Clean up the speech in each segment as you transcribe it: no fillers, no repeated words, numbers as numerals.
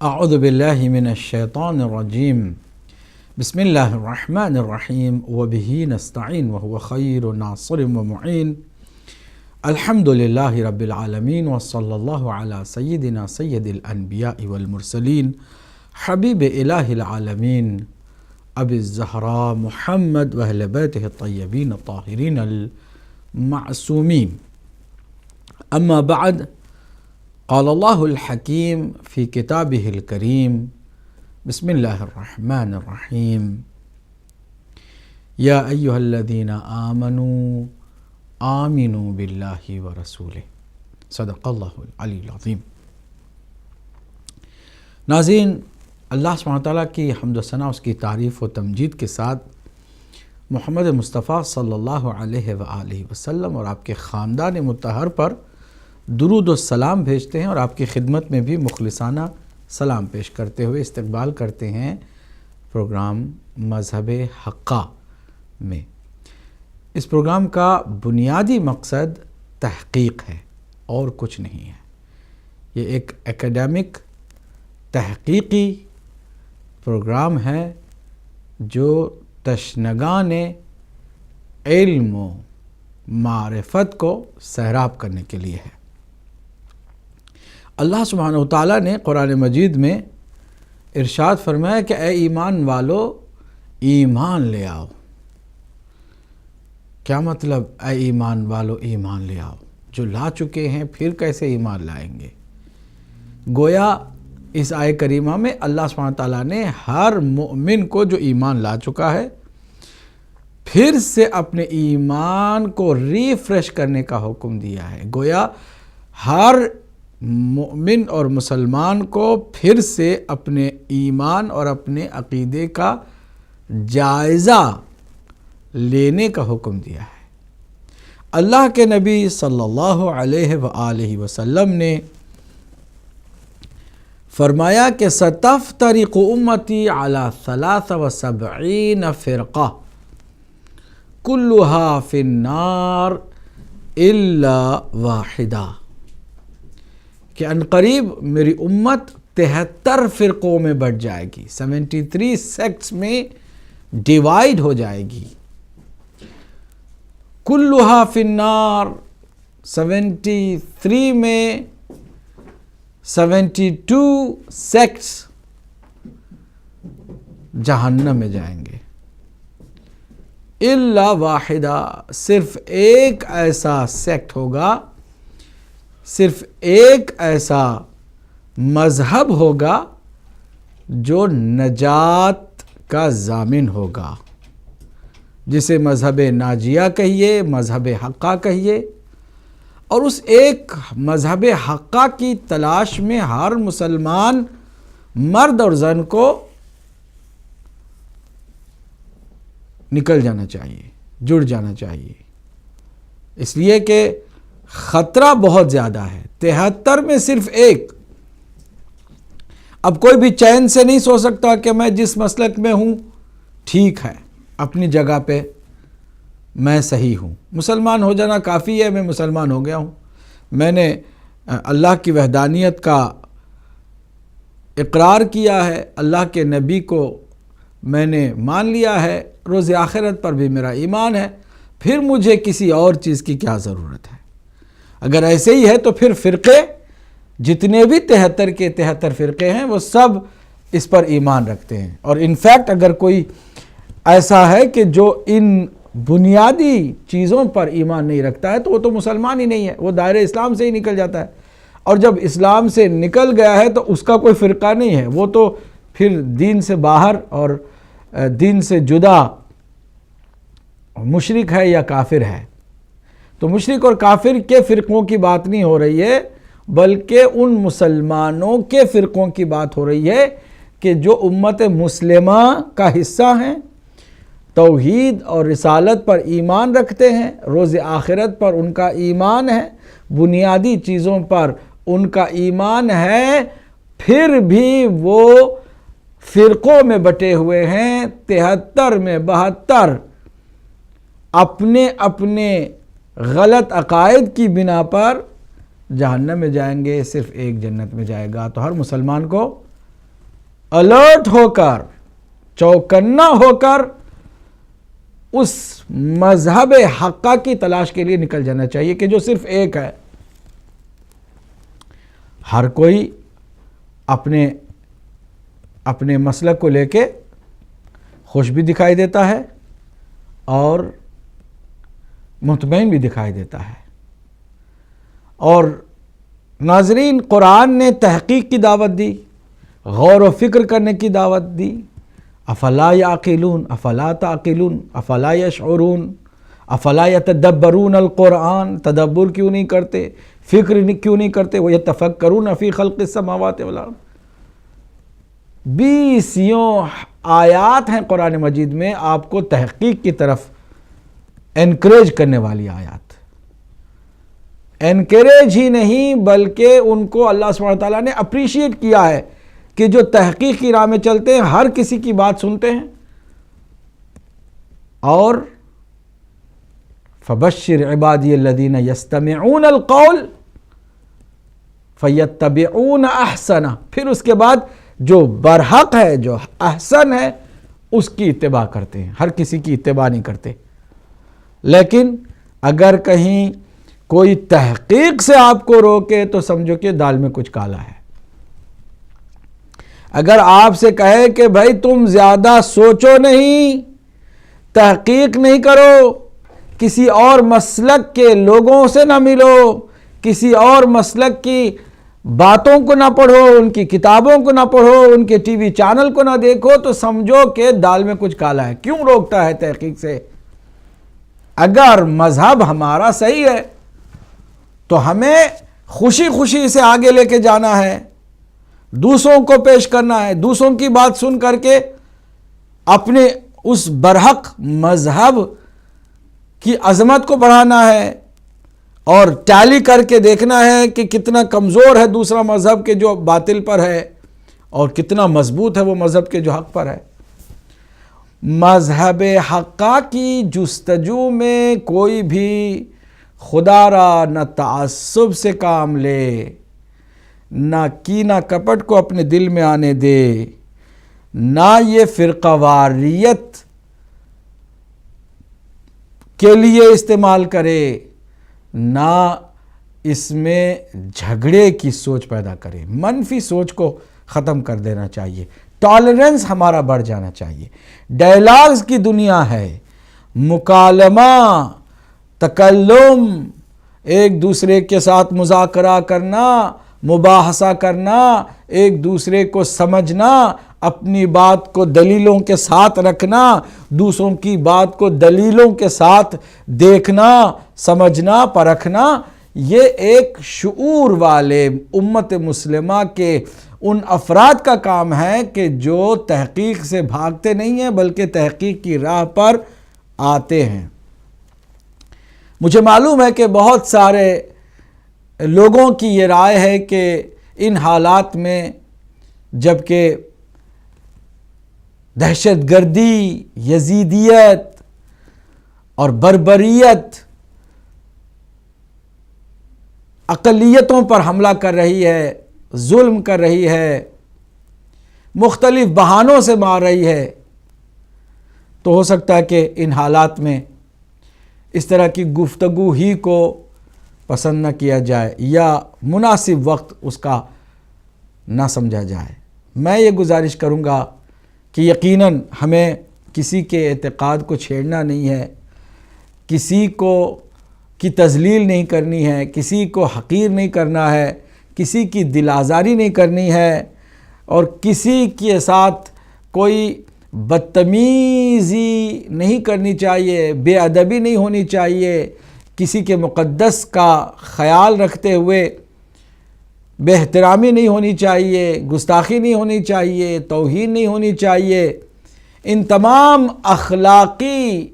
اعوذ باللہ من الشیطان الرجیم بسم اللہ الرحمن الرحیم وبہ نستعین وهو خیر ناصر ومعین الحمد للہ رب العالمین وصلی اللہ علی سیدنا سید الانبیاء والمرسلین حبیب الہ العالمین ابی الزہراء محمد واہل بیتہ الطیبین الطاہرین المعصومین. اما بعد، قال اللہ الحکیم فی کتابہ الکریم بسم اللہ الرحمن الرحیم یا ایہا الذین آمنوا آمنوا باللہ ورسولہ. صدق اللہ العلی العظیم. ناظرین، اللہ سبحانہ وتعالیٰ کی حمد و ثنا، اس کی تعریف و تمجید کے ساتھ محمد مصطفیٰ صلی اللہ علیہ وآلہ وسلم اور آپ کے خاندان مطہر پر درود و سلام بھیجتے ہیں اور آپ کی خدمت میں بھی مخلصانہ سلام پیش کرتے ہوئے استقبال کرتے ہیں پروگرام مذہب حقہ میں. اس پروگرام کا بنیادی مقصد تحقیق ہے اور کچھ نہیں ہے. یہ ایک اکیڈیمک تحقیقی پروگرام ہے جو تشنگان علم و معرفت کو سیراب کرنے کے لیے ہے. اللہ سبحانہ وتعالیٰ نے قرآن مجید میں ارشاد فرمایا کہ اے ایمان والو ایمان لے آؤ. کیا مطلب اے ایمان والو ایمان لے آؤ؟ جو لا چکے ہیں پھر کیسے ایمان لائیں گے؟ گویا اس آیے کریمہ میں اللہ سبحانہ وتعالیٰ نے ہر مومن کو جو ایمان لا چکا ہے پھر سے اپنے ایمان کو ریفریش کرنے کا حکم دیا ہے. گویا ہر مومن اور مسلمان کو پھر سے اپنے ایمان اور اپنے عقیدے کا جائزہ لینے کا حکم دیا ہے. اللہ کے نبی صلی اللہ علیہ وآلہ وسلم نے فرمایا کہ ستفترق امتی علی 73 فرقہ کلھا فی النار الا واحدہ، کہ عنقریب میری امت 73 فرقوں میں بٹ جائے گی، 73 سیکٹس میں ڈیوائیڈ ہو جائے گی. کلھا فی النار، 73 میں 72 سیکٹس جہنم میں جائیں گے. الا واحدہ، صرف ایک ایسا سیکٹ ہوگا، صرف ایک ایسا مذہب ہوگا جو نجات کا ضامن ہوگا، جسے مذہب ناجیہ کہیے، مذہب حقہ کہیے. اور اس ایک مذہب حقہ کی تلاش میں ہر مسلمان مرد اور زن کو نکل جانا چاہیے، جڑ جانا چاہیے، اس لیے کہ خطرہ بہت زیادہ ہے. 73 میں صرف ایک. اب کوئی بھی چین سے نہیں سو سکتا کہ میں جس مسلک میں ہوں ٹھیک ہے، اپنی جگہ پہ میں صحیح ہوں، مسلمان ہو جانا کافی ہے، میں مسلمان ہو گیا ہوں، میں نے اللہ کی وحدانیت کا اقرار کیا ہے، اللہ کے نبی کو میں نے مان لیا ہے، روز آخرت پر بھی میرا ایمان ہے، پھر مجھے کسی اور چیز کی کیا ضرورت ہے؟ اگر ایسے ہی ہے تو پھر فرقے جتنے بھی 73 کے 73 فرقے ہیں وہ سب اس پر ایمان رکھتے ہیں. اور انفیکٹ اگر کوئی ایسا ہے کہ جو ان بنیادی چیزوں پر ایمان نہیں رکھتا ہے تو وہ تو مسلمان ہی نہیں ہے، وہ دائرہ اسلام سے ہی نکل جاتا ہے. اور جب اسلام سے نکل گیا ہے تو اس کا کوئی فرقہ نہیں ہے، وہ تو پھر دین سے باہر اور دین سے جدا مشرک ہے یا کافر ہے. تو مشرک اور کافر کے فرقوں کی بات نہیں ہو رہی ہے، بلکہ ان مسلمانوں کے فرقوں کی بات ہو رہی ہے کہ جو امت مسلمہ کا حصہ ہیں، توحید اور رسالت پر ایمان رکھتے ہیں، روز آخرت پر ان کا ایمان ہے، بنیادی چیزوں پر ان کا ایمان ہے، پھر بھی وہ فرقوں میں بٹے ہوئے ہیں. 73 میں 72 اپنے اپنے غلط عقائد کی بنا پر جہنم میں جائیں گے، صرف ایک جنت میں جائے گا. تو ہر مسلمان کو الرٹ ہو کر، چوکنا ہو کر اس مذہب حقہ کی تلاش کے لیے نکل جانا چاہیے کہ جو صرف ایک ہے۔ ہر کوئی اپنے مسلک کو لے کے خوش بھی دکھائی دیتا ہے اور مطمئن بھی دکھائی دیتا ہے۔ اور ناظرین، قرآن نے تحقیق کی دعوت دی، غور و فکر کرنے کی دعوت دی۔ افلا یعقلون، افلا تعقلون، افلا یشعرون، افلا یتدبرون القرآن، تدبر کیوں نہیں کرتے، فکر کیوں نہیں کرتے؟ وَيَتَفَكَّرُونَ فِي خَلْقِ السَّمَاوَاتِ وَالْأَرْضِ۔ 20 آیات ہیں قرآن مجید میں آپ کو تحقیق کی طرف انکریج کرنے والی آیات۔ انکریج ہی نہیں بلکہ ان کو اللہ سبحانہ وتعالیٰ نے اپریشیٹ کیا ہے کہ جو تحقیق کی راہ میں چلتے ہیں، ہر کسی کی بات سنتے ہیں، اور فَبَشِّرْ عِبَادِيَ الَّذِينَ يَسْتَمِعُونَ الْقَوْلَ فَيَتَّبِعُونَ أَحْسَنَهُ، پھر اس کے بعد جو برحق ہے، جو احسن ہے، اس کی اتباع کرتے ہیں، ہر کسی کی اتباع نہیں کرتے۔ لیکن اگر کہیں کوئی تحقیق سے آپ کو روکے تو سمجھو کہ دال میں کچھ کالا ہے۔ اگر آپ سے کہے کہ بھائی تم زیادہ سوچو نہیں، تحقیق نہیں کرو، کسی اور مسلک کے لوگوں سے نہ ملو، کسی اور مسلک کی باتوں کو نہ پڑھو، ان کی کتابوں کو نہ پڑھو، ان کے ٹی وی چینل کو نہ دیکھو، تو سمجھو کہ دال میں کچھ کالا ہے۔ کیوں روکتا ہے تحقیق سے؟ اگر مذہب ہمارا صحیح ہے تو ہمیں خوشی خوشی سے آگے لے کے جانا ہے، دوسروں کو پیش کرنا ہے، دوسروں کی بات سن کر کے اپنے اس برحق مذہب کی عظمت کو بڑھانا ہے، اور ٹیلی کر کے دیکھنا ہے کہ کتنا کمزور ہے دوسرا مذہب کے جو باطل پر ہے، اور کتنا مضبوط ہے وہ مذہب کے جو حق پر ہے۔ مذہب حقہ کی جستجو میں کوئی بھی خدا را نہ تعصب سے کام لے، نہ کینہ کپٹ کو اپنے دل میں آنے دے، نہ یہ فرقہ واریت کے لیے استعمال کرے، نہ اس میں جھگڑے کی سوچ پیدا کرے۔ منفی سوچ کو ختم کر دینا چاہیے، ٹالرنس ہمارا بڑھ جانا چاہیے۔ ڈائلاگز کی دنیا ہے، مکالمہ، تکلم، ایک دوسرے کے ساتھ مذاکرہ کرنا، مباحثہ کرنا، ایک دوسرے کو سمجھنا، اپنی بات کو دلیلوں کے ساتھ رکھنا، دوسروں کی بات کو دلیلوں کے ساتھ دیکھنا، سمجھنا، پرکھنا، یہ ایک شعور والے امت مسلمہ کے ان افراد کا کام ہے کہ جو تحقیق سے بھاگتے نہیں ہیں بلکہ تحقیق کی راہ پر آتے ہیں۔ مجھے معلوم ہے کہ بہت سارے لوگوں کی یہ رائے ہے کہ ان حالات میں جب کہ دہشت گردی، یزیدیت اور بربریت اقلیتوں پر حملہ کر رہی ہے، ظلم کر رہی ہے، مختلف بہانوں سے مار رہی ہے، تو ہو سکتا ہے کہ ان حالات میں اس طرح کی گفتگو ہی کو پسند نہ کیا جائے یا مناسب وقت اس کا نہ سمجھا جائے۔ میں یہ گزارش کروں گا کہ یقیناً ہمیں کسی کے اعتقاد کو چھیڑنا نہیں ہے، کسی کو کی تذلیل نہیں کرنی ہے، کسی کو حقیر نہیں کرنا ہے، کسی کی دل آزاری نہیں کرنی ہے، اور کسی کے ساتھ کوئی بدتمیزی نہیں کرنی چاہیے، بے ادبی نہیں ہونی چاہیے، کسی کے مقدس کا خیال رکھتے ہوئے بے احترامی نہیں ہونی چاہیے، گستاخی نہیں ہونی چاہیے، توہین نہیں ہونی چاہیے۔ ان تمام اخلاقی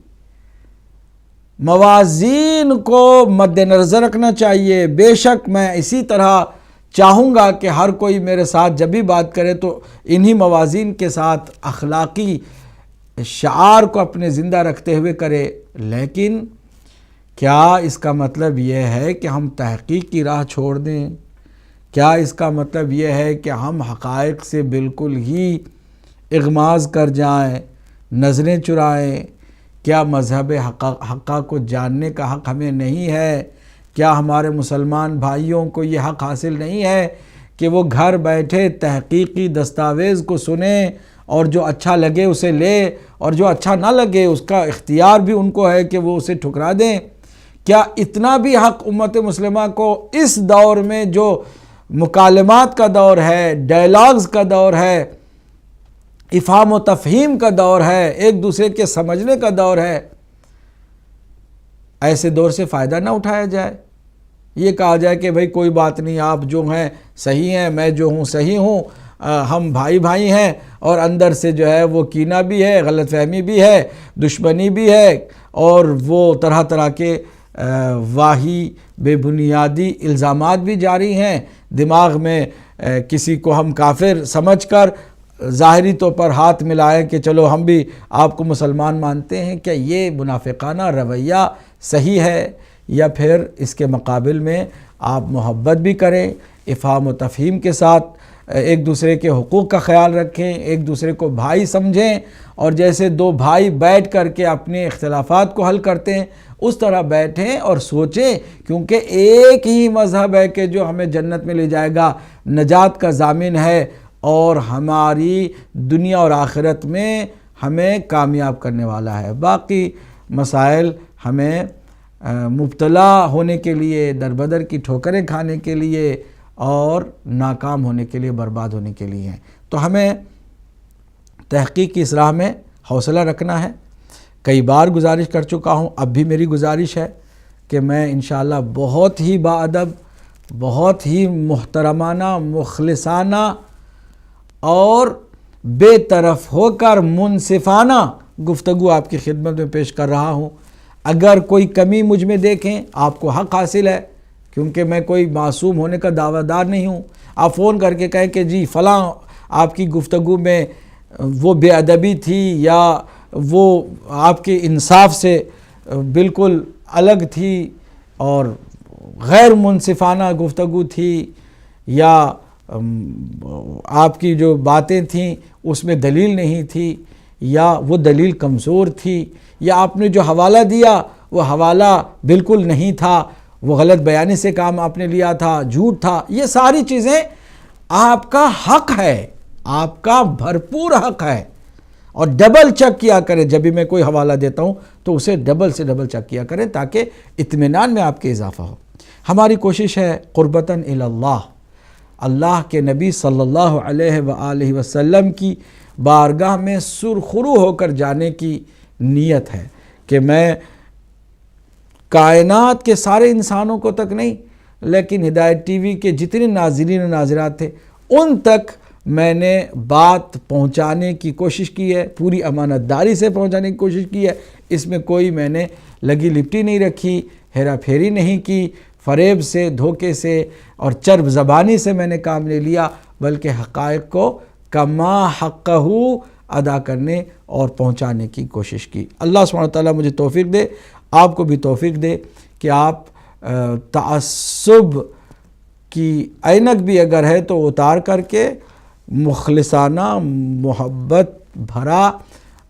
موازین کو مد نظر رکھنا چاہیے۔ بے شک میں اسی طرح چاہوں گا کہ ہر کوئی میرے ساتھ جب بھی بات کرے تو انہی موازین کے ساتھ اخلاقی شعار کو اپنے زندہ رکھتے ہوئے کرے، لیکن کیا اس کا مطلب یہ ہے کہ ہم تحقیق کی راہ چھوڑ دیں؟ کیا اس کا مطلب یہ ہے کہ ہم حقائق سے بالکل ہی اغماض کر جائیں، نظریں چرائیں؟ کیا مذہب حقہ کو جاننے کا حق ہمیں نہیں ہے؟ کیا ہمارے مسلمان بھائیوں کو یہ حق حاصل نہیں ہے کہ وہ گھر بیٹھے تحقیقی دستاویز کو سنیں اور جو اچھا لگے اسے لے اور جو اچھا نہ لگے اس کا اختیار بھی ان کو ہے کہ وہ اسے ٹھکرا دیں؟ کیا اتنا بھی حق امت مسلمہ کو اس دور میں جو مکالمات کا دور ہے، ڈائلاگز کا دور ہے، افہام و تفہیم کا دور ہے، ایک دوسرے کے سمجھنے کا دور ہے، ایسے دور سے فائدہ نہ اٹھایا جائے؟ یہ کہا جائے کہ بھئی کوئی بات نہیں، آپ جو ہیں صحیح ہیں، میں جو ہوں صحیح ہوں، ہم بھائی بھائی ہیں، اور اندر سے جو ہے وہ کینہ بھی ہے، غلط فہمی بھی ہے، دشمنی بھی ہے، اور وہ طرح طرح کے واہی بے بنیادی الزامات بھی جاری ہیں۔ دماغ میں کسی کو ہم کافر سمجھ کر ظاہری طور پر ہاتھ ملائیں کہ چلو ہم بھی آپ کو مسلمان مانتے ہیں۔ کیا یہ منافقانہ رویہ صحیح ہے؟ یا پھر اس کے مقابل میں آپ محبت بھی کریں، افہام و تفہیم کے ساتھ ایک دوسرے کے حقوق کا خیال رکھیں، ایک دوسرے کو بھائی سمجھیں، اور جیسے دو بھائی بیٹھ کر کے اپنے اختلافات کو حل کرتے ہیں اس طرح بیٹھیں اور سوچیں، کیونکہ ایک ہی مذہب ہے کہ جو ہمیں جنت میں لے جائے گا، نجات کا ضامن ہے، اور ہماری دنیا اور آخرت میں ہمیں کامیاب کرنے والا ہے۔ باقی مسائل ہمیں مبتلا ہونے کے لیے، دربدر کی ٹھوکریں کھانے کے لیے اور ناکام ہونے کے لیے، برباد ہونے کے لیے ہیں۔ تو ہمیں تحقیق کی اس راہ میں حوصلہ رکھنا ہے۔ کئی بار گزارش کر چکا ہوں، اب بھی میری گزارش ہے کہ میں انشاءاللہ بہت ہی باادب، بہت ہی محترمانہ، مخلصانہ اور بے طرف ہو کر منصفانہ گفتگو آپ کی خدمت میں پیش کر رہا ہوں۔ اگر کوئی کمی مجھ میں دیکھیں، آپ کو حق حاصل ہے، کیونکہ میں کوئی معصوم ہونے کا دعویٰ دار نہیں ہوں۔ آپ فون کر کے کہیں کہ جی فلاں آپ کی گفتگو میں وہ بے ادبی تھی، یا وہ آپ کے انصاف سے بالکل الگ تھی اور غیر منصفانہ گفتگو تھی، یا آپ کی جو باتیں تھیں اس میں دلیل نہیں تھی، یا وہ دلیل کمزور تھی، یا آپ نے جو حوالہ دیا وہ حوالہ بالکل نہیں تھا، وہ غلط بیانی سے کام آپ نے لیا تھا، جھوٹ تھا۔ یہ ساری چیزیں آپ کا حق ہے، آپ کا بھرپور حق ہے، اور ڈبل چیک کیا کریں۔ جب بھی میں کوئی حوالہ دیتا ہوں تو اسے ڈبل سے ڈبل چیک کیا کریں تاکہ اطمینان میں آپ کے اضافہ ہو۔ ہماری کوشش ہے قربتاً الی اللہ، اللہ کے نبی صلی اللہ علیہ وآلہ وسلم کی بارگاہ میں سرخرو ہو کر جانے کی نیت ہے کہ میں کائنات کے سارے انسانوں کو تک نہیں، لیکن ہدایت ٹی وی کے جتنے ناظرین و ناظرات تھے ان تک میں نے بات پہنچانے کی کوشش کی ہے، پوری امانت داری سے پہنچانے کی کوشش کی ہے۔ اس میں کوئی میں نے لگی لپٹی نہیں رکھی، ہیرا پھیری نہیں کی، فریب سے، دھوکے سے اور چرب زبانی سے میں نے کام لے لیا، بلکہ حقائق کو کما حقہ ادا کرنے اور پہنچانے کی کوشش کی۔ اللہ سبحانہ وتعالیٰ مجھے توفیق دے، آپ کو بھی توفیق دے کہ آپ تعصب کی اینک بھی اگر ہے تو اتار کر کے مخلصانہ، محبت بھرا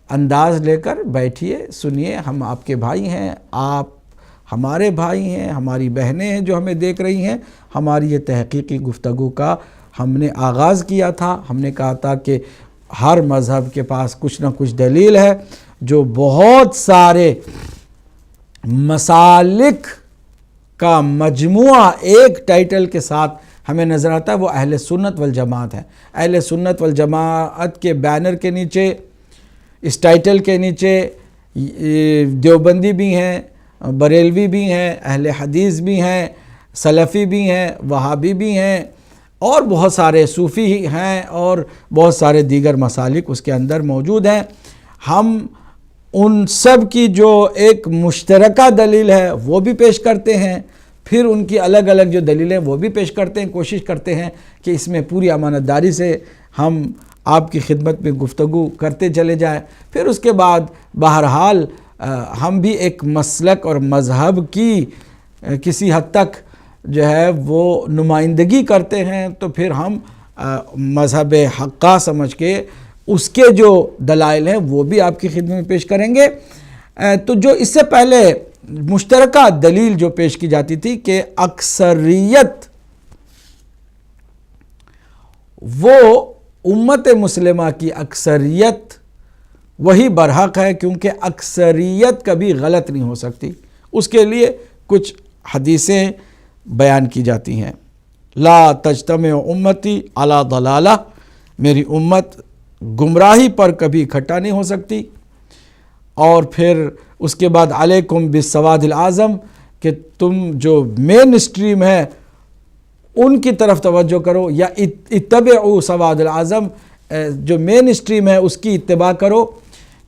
انداز لے کر بیٹھیے، سنیے۔ ہم آپ کے بھائی ہیں، آپ ہمارے بھائی ہیں، ہماری بہنیں ہیں جو ہمیں دیکھ رہی ہیں۔ ہماری یہ تحقیقی گفتگو کا ہم نے آغاز کیا تھا، ہم نے کہا تھا کہ ہر مذہب کے پاس کچھ نہ کچھ دلیل ہے، جو بہت سارے مسالک کا مجموعہ ایک ٹائٹل کے ساتھ ہمیں نظر آتا ہے، وہ اہل سنت والجماعت ہے۔ اہل سنت والجماعت کے بینر کے نیچے، اس ٹائٹل کے نیچے دیوبندی بھی ہیں، بریلوی بھی ہیں، اہل حدیث بھی ہیں، سلفی بھی ہیں، وہابی بھی ہیں، اور بہت سارے صوفی ہیں، اور بہت سارے دیگر مسالک اس کے اندر موجود ہیں۔ ہم ان سب کی جو ایک مشترکہ دلیل ہے وہ بھی پیش کرتے ہیں، پھر ان کی الگ الگ جو دلیلیں وہ بھی پیش کرتے ہیں۔ کوشش کرتے ہیں کہ اس میں پوری امانت داری سے ہم آپ کی خدمت میں گفتگو کرتے چلے جائیں۔ پھر اس کے بعد بہرحال ہم بھی ایک مسلک اور مذہب کی کسی حد تک جو ہے وہ نمائندگی کرتے ہیں تو پھر ہم مذہب حق کا سمجھ کے اس کے جو دلائل ہیں وہ بھی آپ کی خدمت میں پیش کریں گے۔ تو جو اس سے پہلے مشترکہ دلیل جو پیش کی جاتی تھی کہ اکثریت وہ امت مسلمہ کی اکثریت وہی برحق ہے، کیونکہ اکثریت کبھی غلط نہیں ہو سکتی، اس کے لیے کچھ حدیثیں بیان کی جاتی ہیں۔ لا تجتمع امتی علی ضلالہ، میری امت گمراہی پر کبھی اکٹھا نہیں ہو سکتی۔ اور پھر اس کے بعد علیکم بالسواد الاعظم، کہ تم جو مین اسٹریم ہے ان کی طرف توجہ کرو، یا اتبعوا سواد الاعظم، جو مین اسٹریم ہے اس کی اتباع کرو،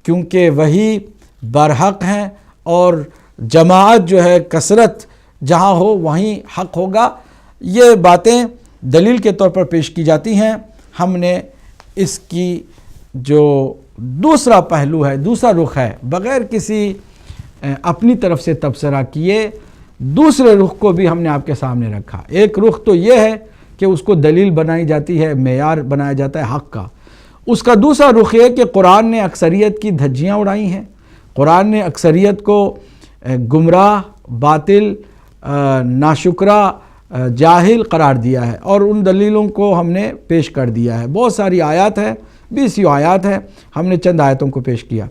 کیونکہ وہی برحق ہیں، اور جماعت جو ہے کثرت جہاں ہو وہیں حق ہوگا۔ یہ باتیں دلیل کے طور پر پیش کی جاتی ہیں۔ ہم نے اس کی جو دوسرا پہلو ہے، دوسرا رخ ہے، بغیر کسی اپنی طرف سے تبصرہ کیے دوسرے رخ کو بھی ہم نے آپ کے سامنے رکھا۔ ایک رخ تو یہ ہے کہ اس کو دلیل بنائی جاتی ہے، معیار بنایا جاتا ہے حق کا۔ اس کا دوسرا رخ یہ کہ قرآن نے اکثریت کی دھجیاں اڑائی ہیں، قرآن نے اکثریت کو گمراہ، باطل، ناشکرہ، جاہل قرار دیا ہے، اور ان دلیلوں کو ہم نے پیش کر دیا ہے۔ بہت ساری آیات ہیں، 20 آیات ہیں، ہم نے چند آیتوں کو پیش کیا۔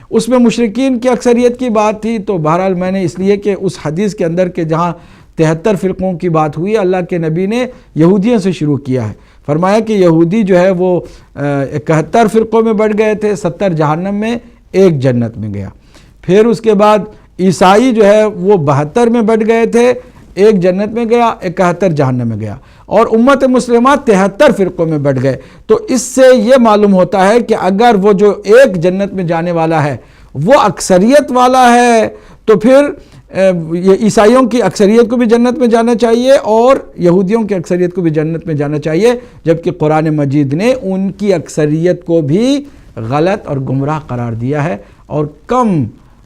اس میں مشرکین کی اکثریت کی بات تھی، تو بہرحال میں نے اس لیے کہ اس حدیث کے اندر کہ جہاں 73 فرقوں کی بات ہوئی، اللہ کے نبی نے یہودیوں سے شروع کیا ہے، فرمایا کہ یہودی جو ہے وہ 71 فرقوں میں بٹ گئے تھے، 70 جہنم میں، 1 جنت میں گیا۔ پھر اس کے بعد عیسائی جو ہے وہ 72 میں بٹ گئے تھے، 1 جنت میں گیا، 71 جہنم میں گیا، اور امت مسلمہ 73 فرقوں میں بٹ گئے۔ تو اس سے یہ معلوم ہوتا ہے کہ اگر وہ جو 1 جنت میں جانے والا ہے وہ اکثریت والا ہے، تو پھر یہ عیسائیوں کی اکثریت کو بھی جنت میں جانا چاہیے، اور یہودیوں کی اکثریت کو بھی جنت میں جانا چاہیے، جبکہ قرآن مجید نے ان کی اکثریت کو بھی غلط اور گمراہ قرار دیا ہے، اور کم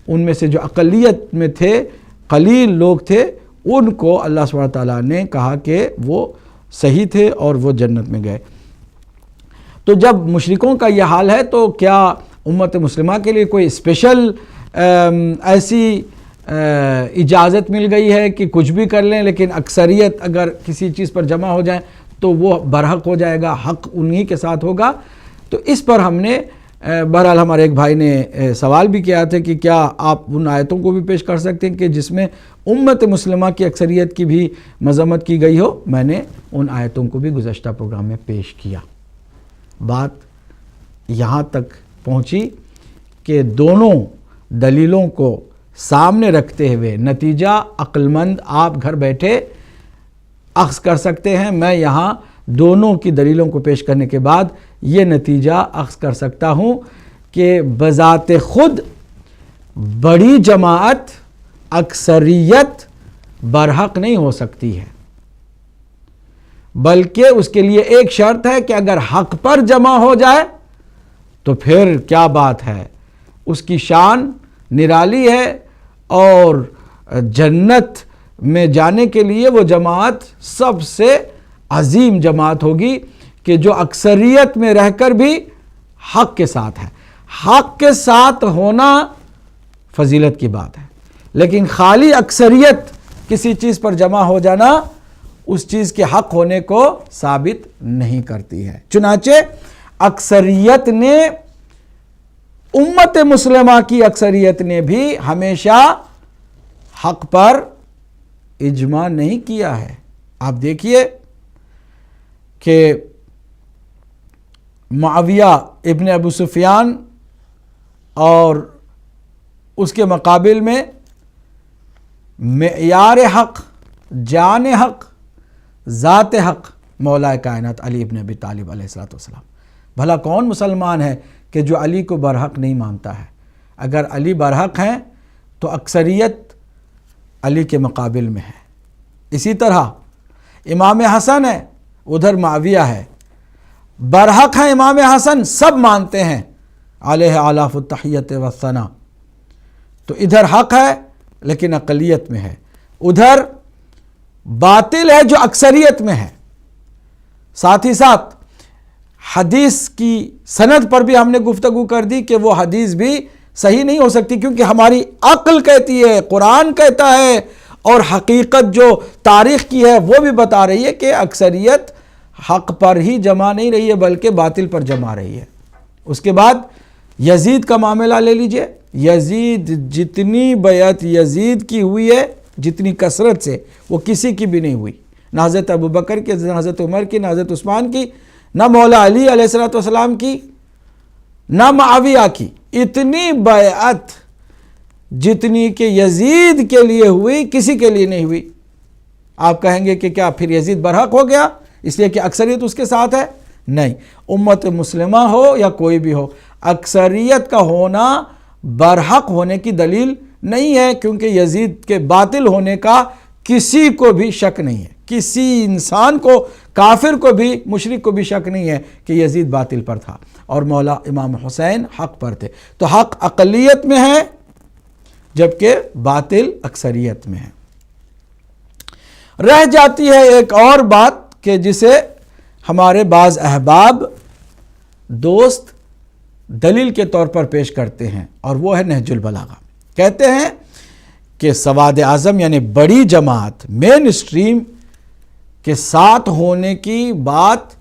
ان میں سے جو اقلیت میں تھے، قلیل لوگ تھے، ان کو اللہ سبحانہ تعالیٰ نے کہا کہ وہ صحیح تھے اور وہ جنت میں گئے۔ تو جب مشرکوں کا یہ حال ہے تو کیا امت مسلمہ کے لیے کوئی اسپیشل ایسی اجازت مل گئی ہے کہ کچھ بھی کر لیں، لیکن اکثریت اگر کسی چیز پر جمع ہو جائیں تو وہ برحق ہو جائے گا، حق انہی کے ساتھ ہوگا؟ تو اس پر ہم نے بہرحال ہمارے ایک بھائی نے سوال بھی کیا تھا کہ کیا آپ ان آیتوں کو بھی پیش کر سکتے ہیں کہ جس میں امت مسلمہ کی اکثریت کی بھی مذمت کی گئی ہو؟ میں نے ان آیتوں کو بھی گزشتہ پروگرام میں پیش کیا۔ بات یہاں تک پہنچی کہ دونوں دلیلوں کو سامنے رکھتے ہوئے نتیجہ عقل مند آپ گھر بیٹھے اخذ کر سکتے ہیں۔ میں یہاں دونوں کی دلیلوں کو پیش کرنے کے بعد یہ نتیجہ اخذ کر سکتا ہوں کہ بذات خود بڑی جماعت، اکثریت برحق نہیں ہو سکتی ہے، بلکہ اس کے لیے ایک شرط ہے کہ اگر حق پر جمع ہو جائے تو پھر کیا بات ہے، اس کی شان نرالی ہے، اور جنت میں جانے کے لیے وہ جماعت سب سے عظیم جماعت ہوگی کہ جو اکثریت میں رہ کر بھی حق کے ساتھ ہے۔ حق کے ساتھ ہونا فضیلت کی بات ہے، لیکن خالی اکثریت کسی چیز پر جمع ہو جانا اس چیز کے حق ہونے کو ثابت نہیں کرتی ہے۔ چنانچہ اکثریت نے، امت مسلمہ کی اکثریت نے بھی ہمیشہ حق پر اجماع نہیں کیا ہے۔ آپ دیکھیے کہ معاویہ ابن ابو سفیان اور اس کے مقابل میں معیار حق، جان حق، ذات حق مولا کائنات علی ابن ابی طالب علیہ السلام۔ بھلا کون مسلمان ہے کہ جو علی کو برحق نہیں مانتا ہے؟ اگر علی برحق ہیں تو اکثریت علی کے مقابل میں ہے۔ اسی طرح امام حسن ہے، ادھر معاویہ ہے، برحق ہیں امام حسن، سب مانتے ہیں، علیہ آلاف التحیت والثناء، تو ادھر حق ہے لیکن اقلیت میں ہے، ادھر باطل ہے جو اکثریت میں ہے. ساتھ ہی ساتھ حدیث کی سند پر بھی ہم نے گفتگو کر دی کہ وہ حدیث بھی صحیح نہیں ہو سکتی، کیونکہ ہماری عقل کہتی ہے، قرآن کہتا ہے، اور حقیقت جو تاریخ کی ہے وہ بھی بتا رہی ہے کہ اکثریت حق پر ہی جمع نہیں رہی ہے بلکہ باطل پر جمع رہی ہے. اس کے بعد یزید کا معاملہ لے لیجئے. یزید جتنی بیعت یزید کی ہوئی ہے جتنی کثرت سے، وہ کسی کی بھی نہیں ہوئی، نہ حضرت ابوبکر کی، نہ حضرت عمر کی، نہ حضرت عثمان کی، نہ مولا علی علیہ السلام کی، نہ معاویہ کی. اتنی بیعت جتنی کہ یزید کے لیے ہوئی کسی کے لیے نہیں ہوئی. آپ کہیں گے کہ کیا پھر یزید برحق ہو گیا اس لیے کہ اکثریت اس کے ساتھ ہے؟ نہیں. امت مسلمہ ہو یا کوئی بھی ہو، اکثریت کا ہونا برحق ہونے کی دلیل نہیں ہے، کیونکہ یزید کے باطل ہونے کا کسی کو بھی شک نہیں ہے. کسی انسان کو، کافر کو بھی، مشرک کو بھی شک نہیں ہے کہ یزید باطل پر تھا اور مولا امام حسین حق پر تھے. تو حق اقلیت میں ہے جبکہ باطل اکثریت میں ہے. رہ جاتی ہے ایک اور بات کہ جسے ہمارے بعض احباب دوست دلیل کے طور پر پیش کرتے ہیں، اور وہ ہے نہج البلاغہ. کہتے ہیں کہ سواد اعظم یعنی بڑی جماعت مین اسٹریم کے ساتھ ہونے کی بات،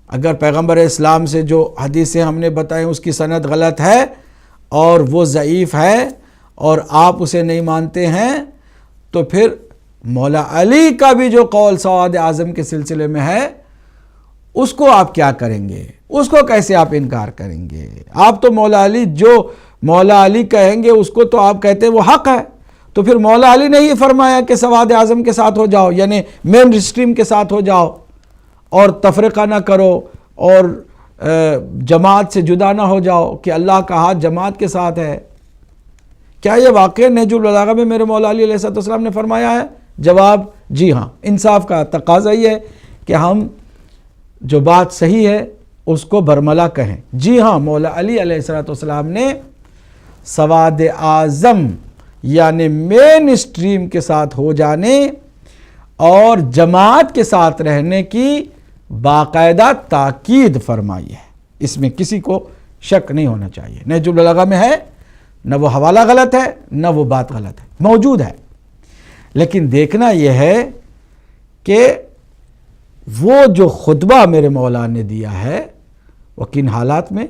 اگر پیغمبر اسلام سے جو حدیثیں ہم نے بتائیں اس کی سند غلط ہے اور وہ ضعیف ہے اور آپ اسے نہیں مانتے ہیں، تو پھر مولا علی کا بھی جو قول سواد اعظم کے سلسلے میں ہے اس کو آپ کیا کریں گے؟ اس کو کیسے آپ انکار کریں گے؟ آپ تو مولا علی، جو مولا علی کہیں گے اس کو تو آپ کہتے ہیں وہ حق ہے. تو پھر مولا علی نے ہی فرمایا کہ سواد اعظم کے ساتھ ہو جاؤ، یعنی مین اسٹریم کے ساتھ ہو جاؤ اور تفرقہ نہ کرو اور جماعت سے جدا نہ ہو جاؤ، کہ اللہ کا ہاتھ جماعت کے ساتھ ہے. کیا یہ واقعہ نہج البلاغہ میں میرے مولا علی علیہ السلام نے فرمایا ہے؟ جواب جی ہاں. انصاف کا تقاضا یہ ہے کہ ہم جو بات صحیح ہے اس کو برملا کہیں. جی ہاں، مولا علی علیہ السلام نے سواد اعظم یعنی مین اسٹریم کے ساتھ ہو جانے اور جماعت کے ساتھ رہنے کی باقاعدہ تاکید فرمائی ہے. اس میں کسی کو شک نہیں ہونا چاہیے. نہج البلاغہ میں ہے، نہ وہ حوالہ غلط ہے نہ وہ بات غلط ہے، موجود ہے. لیکن دیکھنا یہ ہے کہ وہ جو خطبہ میرے مولا نے دیا ہے وہ کن حالات میں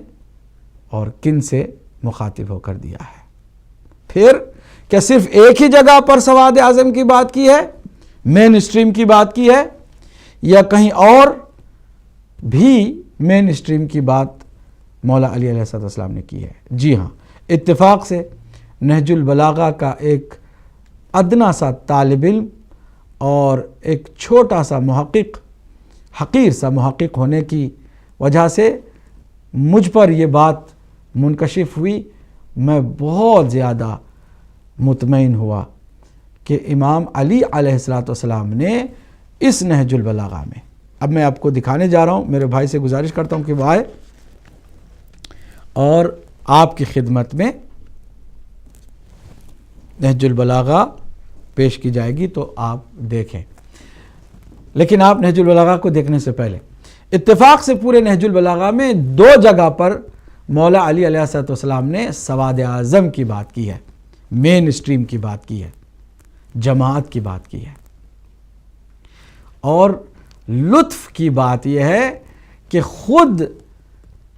اور کن سے مخاطب ہو کر دیا ہے. پھر کیا صرف ایک ہی جگہ پر سواد اعظم کی بات کی ہے، مین اسٹریم کی بات کی ہے، یا کہیں اور بھی مین اسٹریم کی بات مولا علی علیہ السلام نے کی ہے؟ جی ہاں، اتفاق سے نہج البلاغہ کا ایک ادنا سا طالب علم اور ایک چھوٹا سا محقق، حقیر سا محقق ہونے کی وجہ سے مجھ پر یہ بات منکشف ہوئی. میں بہت زیادہ مطمئن ہوا کہ امام علی علیہ السلام نے اس نہج البلاغہ میں، اب میں آپ کو دکھانے جا رہا ہوں، میرے بھائی سے گزارش کرتا ہوں کہ وہ آئے اور آپ کی خدمت میں نہج البلاغہ پیش کی جائے گی تو آپ دیکھیں. لیکن آپ نہج البلاغہ کو دیکھنے سے پہلے اتفاق سے پورے نہج البلاغہ میں 2 جگہ پر مولا علی علیہ السلام نے سواد اعظم کی بات کی ہے، مین اسٹریم کی بات کی ہے، جماعت کی بات کی ہے. اور لطف کی بات یہ ہے کہ خود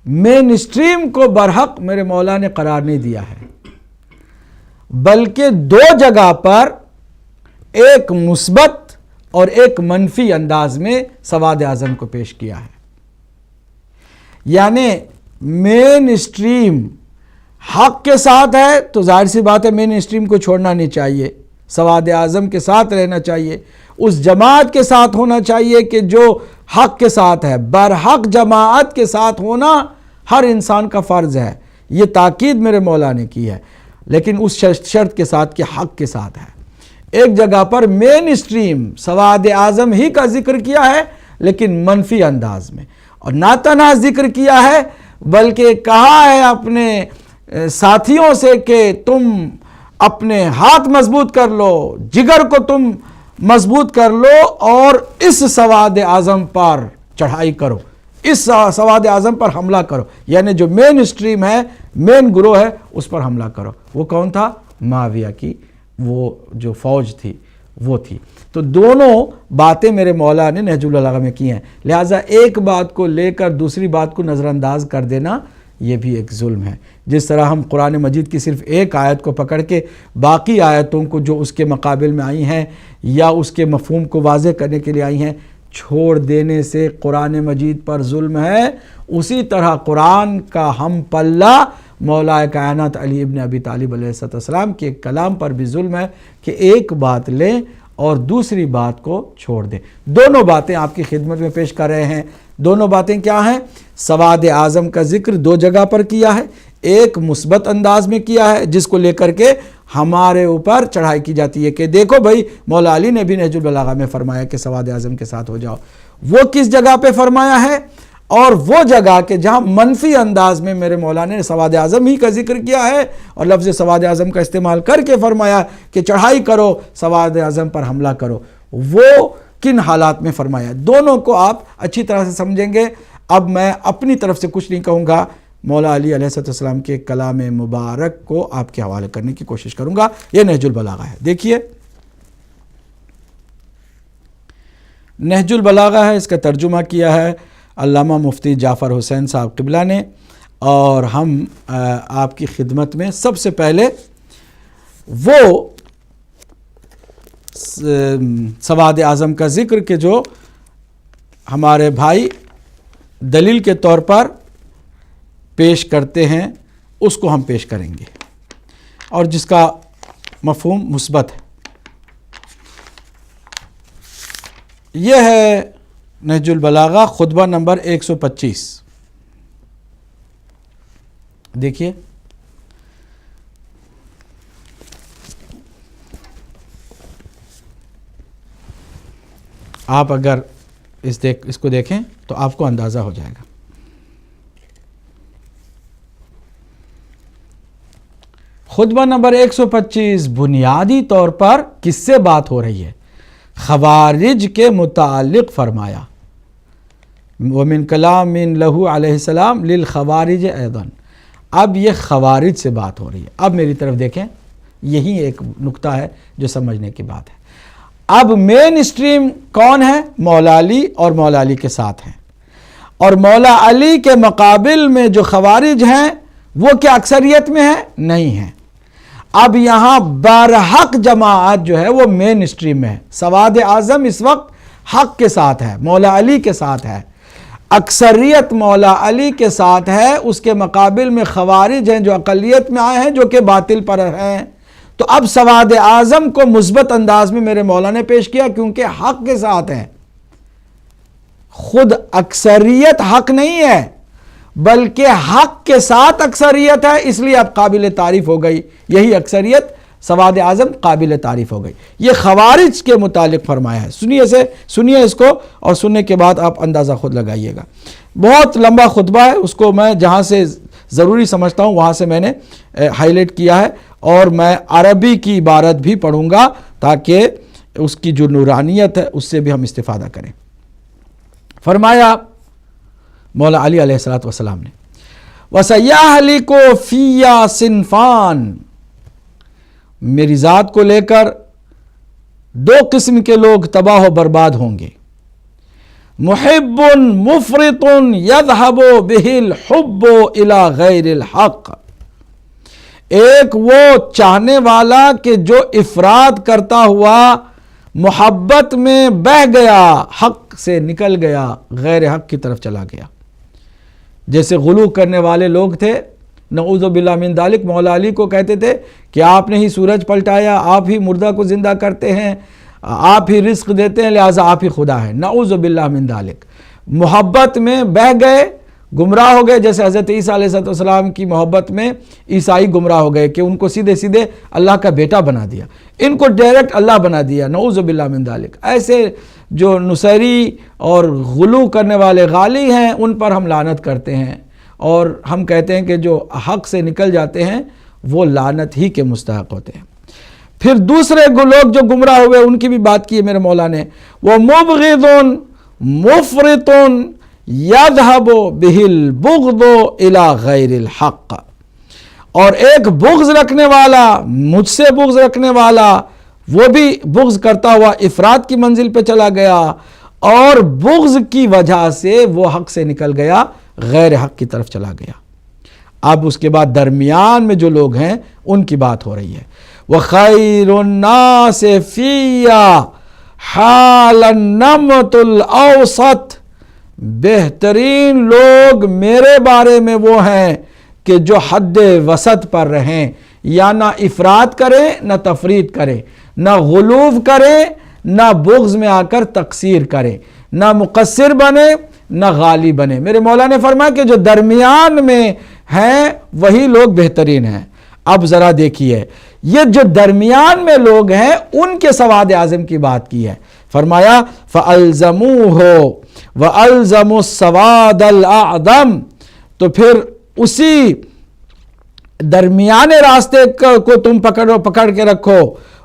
مین اسٹریم کو برحق میرے مولا نے قرار نہیں دیا ہے، بلکہ 2 جگہ پر ایک مثبت اور ایک منفی انداز میں سواد اعظم کو پیش کیا ہے. یعنی مین اسٹریم حق کے ساتھ ہے تو ظاہر سی بات ہے مین اسٹریم کو چھوڑنا نہیں چاہیے، سواد اعظم کے ساتھ رہنا چاہیے، اس جماعت کے ساتھ ہونا چاہیے کہ جو حق کے ساتھ ہے. برحق جماعت کے ساتھ ہونا ہر انسان کا فرض ہے، یہ تاکید میرے مولا نے کی ہے، لیکن اس شرط کے ساتھ کہ حق کے ساتھ ہے. ایک جگہ پر مین اسٹریم سواد اعظم ہی کا ذکر کیا ہے لیکن منفی انداز میں، اور نہ تنہا ذکر کیا ہے بلکہ کہا ہے اپنے ساتھیوں سے کہ تم اپنے ہاتھ مضبوط کر لو، جگر کو تم مضبوط کر لو اور اس سواد اعظم پر چڑھائی کرو، اس سواد اعظم پر حملہ کرو، یعنی جو مین اسٹریم ہے، مین گروہ ہے، اس پر حملہ کرو۔ وہ کون تھا؟ معاویہ کی وہ جو فوج تھی وہ تھی۔ تو دونوں باتیں میرے مولا نے نہج البلاغہ میں کی ہیں، لہٰذا ایک بات کو لے کر دوسری بات کو نظر انداز کر دینا یہ بھی ایک ظلم ہے۔ جس طرح ہم قرآن مجید کی صرف ایک آیت کو پکڑ کے باقی آیتوں کو جو اس کے مقابل میں آئی ہیں یا اس کے مفہوم کو واضح کرنے کے لیے آئی ہیں چھوڑ دینے سے قرآن مجید پر ظلم ہے، اسی طرح قرآن کا ہم پلہ مولا کائنات علی ابن ابی طالب علیہ السلام کے کلام پر بھی ظلم ہے کہ ایک بات لیں اور دوسری بات کو چھوڑ دیں۔ دونوں باتیں آپ کی خدمت میں پیش کر رہے ہیں۔ دونوں باتیں کیا ہیں؟ سواد اعظم کا ذکر دو جگہ پر کیا ہے، ایک مثبت انداز میں کیا ہے جس کو لے کر کے ہمارے اوپر چڑھائی کی جاتی ہے کہ دیکھو بھائی مولا علی نے بھی نہج البلاغہ میں فرمایا کہ سواد اعظم کے ساتھ ہو جاؤ۔ وہ کس جگہ پہ فرمایا ہے؟ اور وہ جگہ کہ جہاں منفی انداز میں میرے مولا نے سواد اعظم ہی کا ذکر کیا ہے اور لفظ سواد اعظم کا استعمال کر کے فرمایا کہ چڑھائی کرو، سواد اعظم پر حملہ کرو، وہ کن حالات میں فرمایا؟ دونوں کو آپ اچھی طرح سے سمجھیں گے۔ اب میں اپنی طرف سے کچھ نہیں کہوں گا، مولا علی علیہ السلام کے کلام مبارک کو آپ کے حوالے کرنے کی کوشش کروں گا۔ یہ نہج البلاغہ ہے، دیکھیے نہج البلاغہ ہے، اس کا ترجمہ کیا ہے علامہ مفتی جعفر حسین صاحب قبلہ نے، اور ہم آپ کی خدمت میں سب سے پہلے وہ سواد اعظم کا ذکر کہ جو ہمارے بھائی دلیل کے طور پر پیش کرتے ہیں اس کو ہم پیش کریں گے اور جس کا مفہوم مثبت ہے۔ یہ ہے نہج البلاغہ خطبہ نمبر 125، دیکھیے آپ اگر اس کو دیکھیں تو آپ کو اندازہ ہو جائے گا۔ خطبہ نمبر 125 بنیادی طور پر کس سے بات ہو رہی ہے؟ خوارج کے متعلق فرمایا، وَمِن كَلَامٍ لَهُ علیہ السلام لِلْخَوَارِجِ أَيْضًا۔ اب یہ خوارج سے بات ہو رہی ہے۔ اب میری طرف دیکھیں، یہی ایک نقطہ ہے جو سمجھنے کی بات ہے۔ اب مین اسٹریم کون ہے؟ مولا علی اور مولا علی کے ساتھ ہیں، اور مولا علی کے مقابل میں جو خوارج ہیں وہ کیا اکثریت میں ہیں؟ نہیں ہیں۔ اب یہاں برحق جماعت جو ہے وہ مین اسٹریم میں ہے، سواد اعظم اس وقت حق کے ساتھ ہے، مولا علی کے ساتھ ہے، اکثریت مولا علی کے ساتھ ہے، اس کے مقابل میں خوارج ہیں جو اقلیت میں آئے ہیں جو کہ باطل پر ہیں۔ تو اب سواد اعظم کو مثبت انداز میں میرے مولا نے پیش کیا کیونکہ حق کے ساتھ ہے، خود اکثریت حق نہیں ہے بلکہ حق کے ساتھ اکثریت ہے، اس لیے اب قابل تعریف ہو گئی، یہی اکثریت سواد اعظم قابل تعریف ہو گئی۔ یہ خوارج کے متعلق فرمایا ہے۔ سنیے اس کو، اور سننے کے بعد آپ اندازہ خود لگائیے گا۔ بہت لمبا خطبہ ہے، اس کو میں جہاں سے ضروری سمجھتا ہوں وہاں سے میں نے ہائی لائٹ کیا ہے، اور میں عربی کی عبارت بھی پڑھوں گا تاکہ اس کی جو نورانیت ہے اس سے بھی ہم استفادہ کریں۔ فرمایا مولا علی علیہ السلام نے وَسَيَهْلِكُ فِيَّا صِنْفَانِ، میری ذات کو لے کر دو قسم کے لوگ تباہ و برباد ہوں گے، محب مفرط یذهب به الحب الى غیر الحق، ایک وہ چاہنے والا کہ جو افراد کرتا ہوا محبت میں بہہ گیا، حق سے نکل گیا، غیر حق کی طرف چلا گیا۔ جیسے غلو کرنے والے لوگ تھے، نعوذ باللہ من ذالک، مولا علی کو کہتے تھے کہ آپ نے ہی سورج پلٹایا، آپ ہی مردہ کو زندہ کرتے ہیں، آپ ہی رزق دیتے ہیں، لہٰذا آپ ہی خدا ہے، نعوذ باللہ من ذالک۔ محبت میں بہہ گئے، گمراہ ہو گئے، جیسے حضرت عیسیٰ علیہ السلام کی محبت میں عیسائی گمراہ ہو گئے کہ ان کو سیدھے سیدھے اللہ کا بیٹا بنا دیا، ان کو ڈائریکٹ اللہ بنا دیا، نعوذ باللہ من ذالک۔ ایسے جو نصیری اور غلو کرنے والے غالی ہیں ان پر ہم لعنت کرتے ہیں، اور ہم کہتے ہیں کہ جو حق سے نکل جاتے ہیں وہ لعنت ہی کے مستحق ہوتے ہیں۔ پھر دوسرے لوگ جو گمراہ ہوئے ان کی بھی بات کی ہے میرے مولا نے، وہ مبغض مفرط یذهب به البغض الى غیر الحق، اور ایک بغض رکھنے والا، مجھ سے بغض رکھنے والا، وہ بھی بغض کرتا ہوا افراد کی منزل پہ چلا گیا، اور بغض کی وجہ سے وہ حق سے نکل گیا، غیر حق کی طرف چلا گیا۔ اب اس کے بعد درمیان میں جو لوگ ہیں ان کی بات ہو رہی ہے، وَخَيْرُ النَّاسِ فِيَّا حَالَ النَّمْتُ الْأَوْسَطِ، بہترین لوگ میرے بارے میں وہ ہیں کہ جو حد وسط پر رہیں، یا نہ افراد کریں نہ تفرید کریں، نہ غلو کریں نہ بغض میں آ کر تقصیر کریں، نہ مقصر بنے نہ غالی بنے۔ میرے مولا نے فرمایا کہ جو درمیان میں ہیں وہی لوگ بہترین ہیں۔ اب ذرا دیکھیے، یہ جو درمیان میں لوگ ہیں ان کے سواد اعظم کی بات کی ہے، فرمایا فَأَلْزَمُوهُ وَأَلْزَمُوا السَّوَادَ الْأَعْظَمَ، تو پھر اسی درمیانے راستے کو تم پکڑ کے رکھو،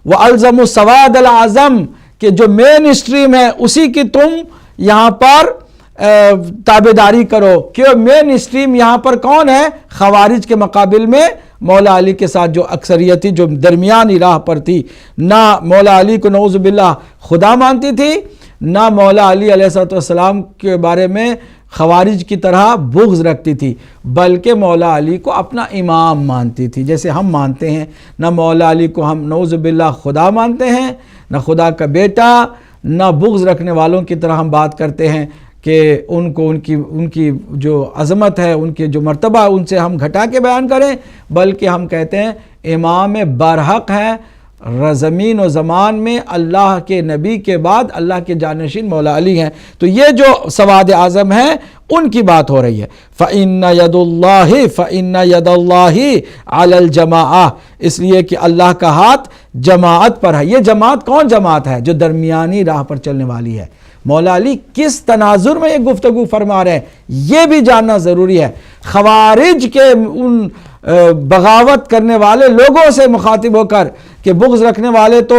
وَأَلْزَمُوا السَّوَادَ الْأَعْظَمَ، کہ جو مین اسٹریم ہے اسی کی تم یہاں پر تابعداری کرو۔ کہ مین اسٹریم یہاں پر کون ہے؟ خوارج کے مقابل میں مولا علی کے ساتھ جو اکثریت تھی، جو درمیانی راہ پر تھی، نہ مولا علی کو نعوذ باللہ خدا مانتی تھی، نہ مولا علی علیہ السلام کے بارے میں خوارج کی طرح بغض رکھتی تھی، بلکہ مولا علی کو اپنا امام مانتی تھی جیسے ہم مانتے ہیں۔ نہ مولا علی کو ہم نعوذ باللہ خدا مانتے ہیں، نہ خدا کا بیٹا، نہ بغض رکھنے والوں کی طرح ہم بات کرتے ہیں کہ ان کو ان کی جو عظمت ہے، ان کے جو مرتبہ ہے، ان سے ہم گھٹا کے بیان کریں، بلکہ ہم کہتے ہیں امام برحق ہے زمین و زمان میں، اللہ کے نبی کے بعد اللہ کے جانشین مولا علی ہیں۔ تو یہ جو سواد اعظم ہیں ان کی بات ہو رہی ہے۔ فَإِنَّ يَدَ اللَّهِ عَلَى الْجَمَاعَةِ، اس لیے کہ اللہ کا ہاتھ جماعت پر ہے۔ یہ جماعت کون جماعت ہے؟ جو درمیانی راہ پر چلنے والی ہے۔ مولا علی کس تناظر میں یہ گفتگو فرما رہے ہیں یہ بھی جاننا ضروری ہے۔ خوارج کے ان بغاوت کرنے والے لوگوں سے مخاطب ہو کر کہ بغض رکھنے والے تو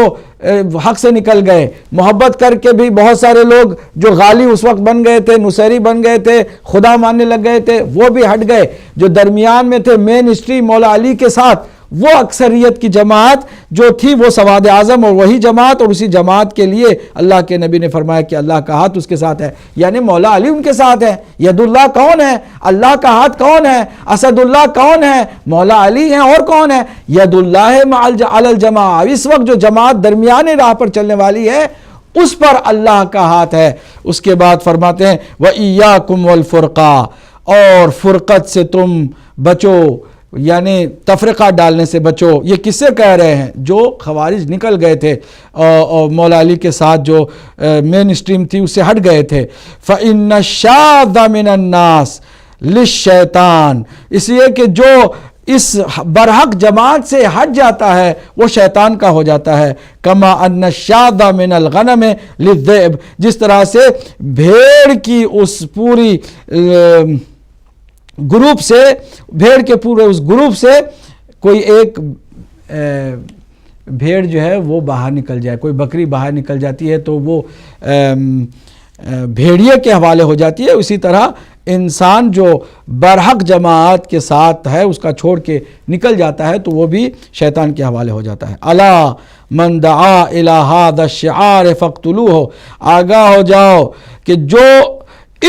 حق سے نکل گئے، محبت کر کے بھی بہت سارے لوگ جو غالی اس وقت بن گئے تھے، نصیری بن گئے تھے، خدا ماننے لگ گئے تھے، وہ بھی ہٹ گئے۔ جو درمیان میں تھے مین اسٹریم مولا علی کے ساتھ، وہ اکثریت کی جماعت جو تھی وہ سواد اعظم، اور وہی جماعت، اور اسی جماعت کے لیے اللہ کے نبی نے فرمایا کہ اللہ کا ہاتھ اس کے ساتھ ہے، یعنی مولا علی ان کے ساتھ ہے۔ ید اللہ کون ہے؟ اللہ کا ہاتھ کون ہے؟ اسد اللہ کون ہے؟ مولا علی ہیں، اور کون ہے؟ ید اللہ علی الجماعہ۔ اس وقت جو جماعت درمیانے راہ پر چلنے والی ہے اس پر اللہ کا ہاتھ ہے۔ اس کے بعد فرماتے ہیں وَإِيَّاكُمْ وَالْفُرْقَةَ، اور فرقت سے تم بچو، یعنی تفرقہ ڈالنے سے بچو۔ یہ کس سے کہہ رہے ہیں؟ جو خوارج نکل گئے تھے اور مولا علی کے ساتھ جو مین اسٹریم تھی اس سے ہٹ گئے تھے۔ فَإِنَّ الشَّاذَ مِنَ النَّاسِ لِلشَّيْطَانِ، اس لیے کہ جو اس برحق جماعت سے ہٹ جاتا ہے وہ شیطان کا ہو جاتا ہے۔ کما ان الشاذ من الغنم للذئب، جس طرح سے بھیڑ کی اس پوری گروپ سے، بھیڑ کے پورے اس گروپ سے کوئی ایک بھیڑ جو ہے وہ باہر نکل جائے، کوئی بکری باہر نکل جاتی ہے تو وہ بھیڑیے کے حوالے ہو جاتی ہے، اسی طرح انسان جو برحق جماعت کے ساتھ ہے اس کا چھوڑ کے نکل جاتا ہے تو وہ بھی شیطان کے حوالے ہو جاتا ہے۔ الا من دعا الی ھذا الشعار فاقتلوہ، آگاہ ہو جاؤ کہ جو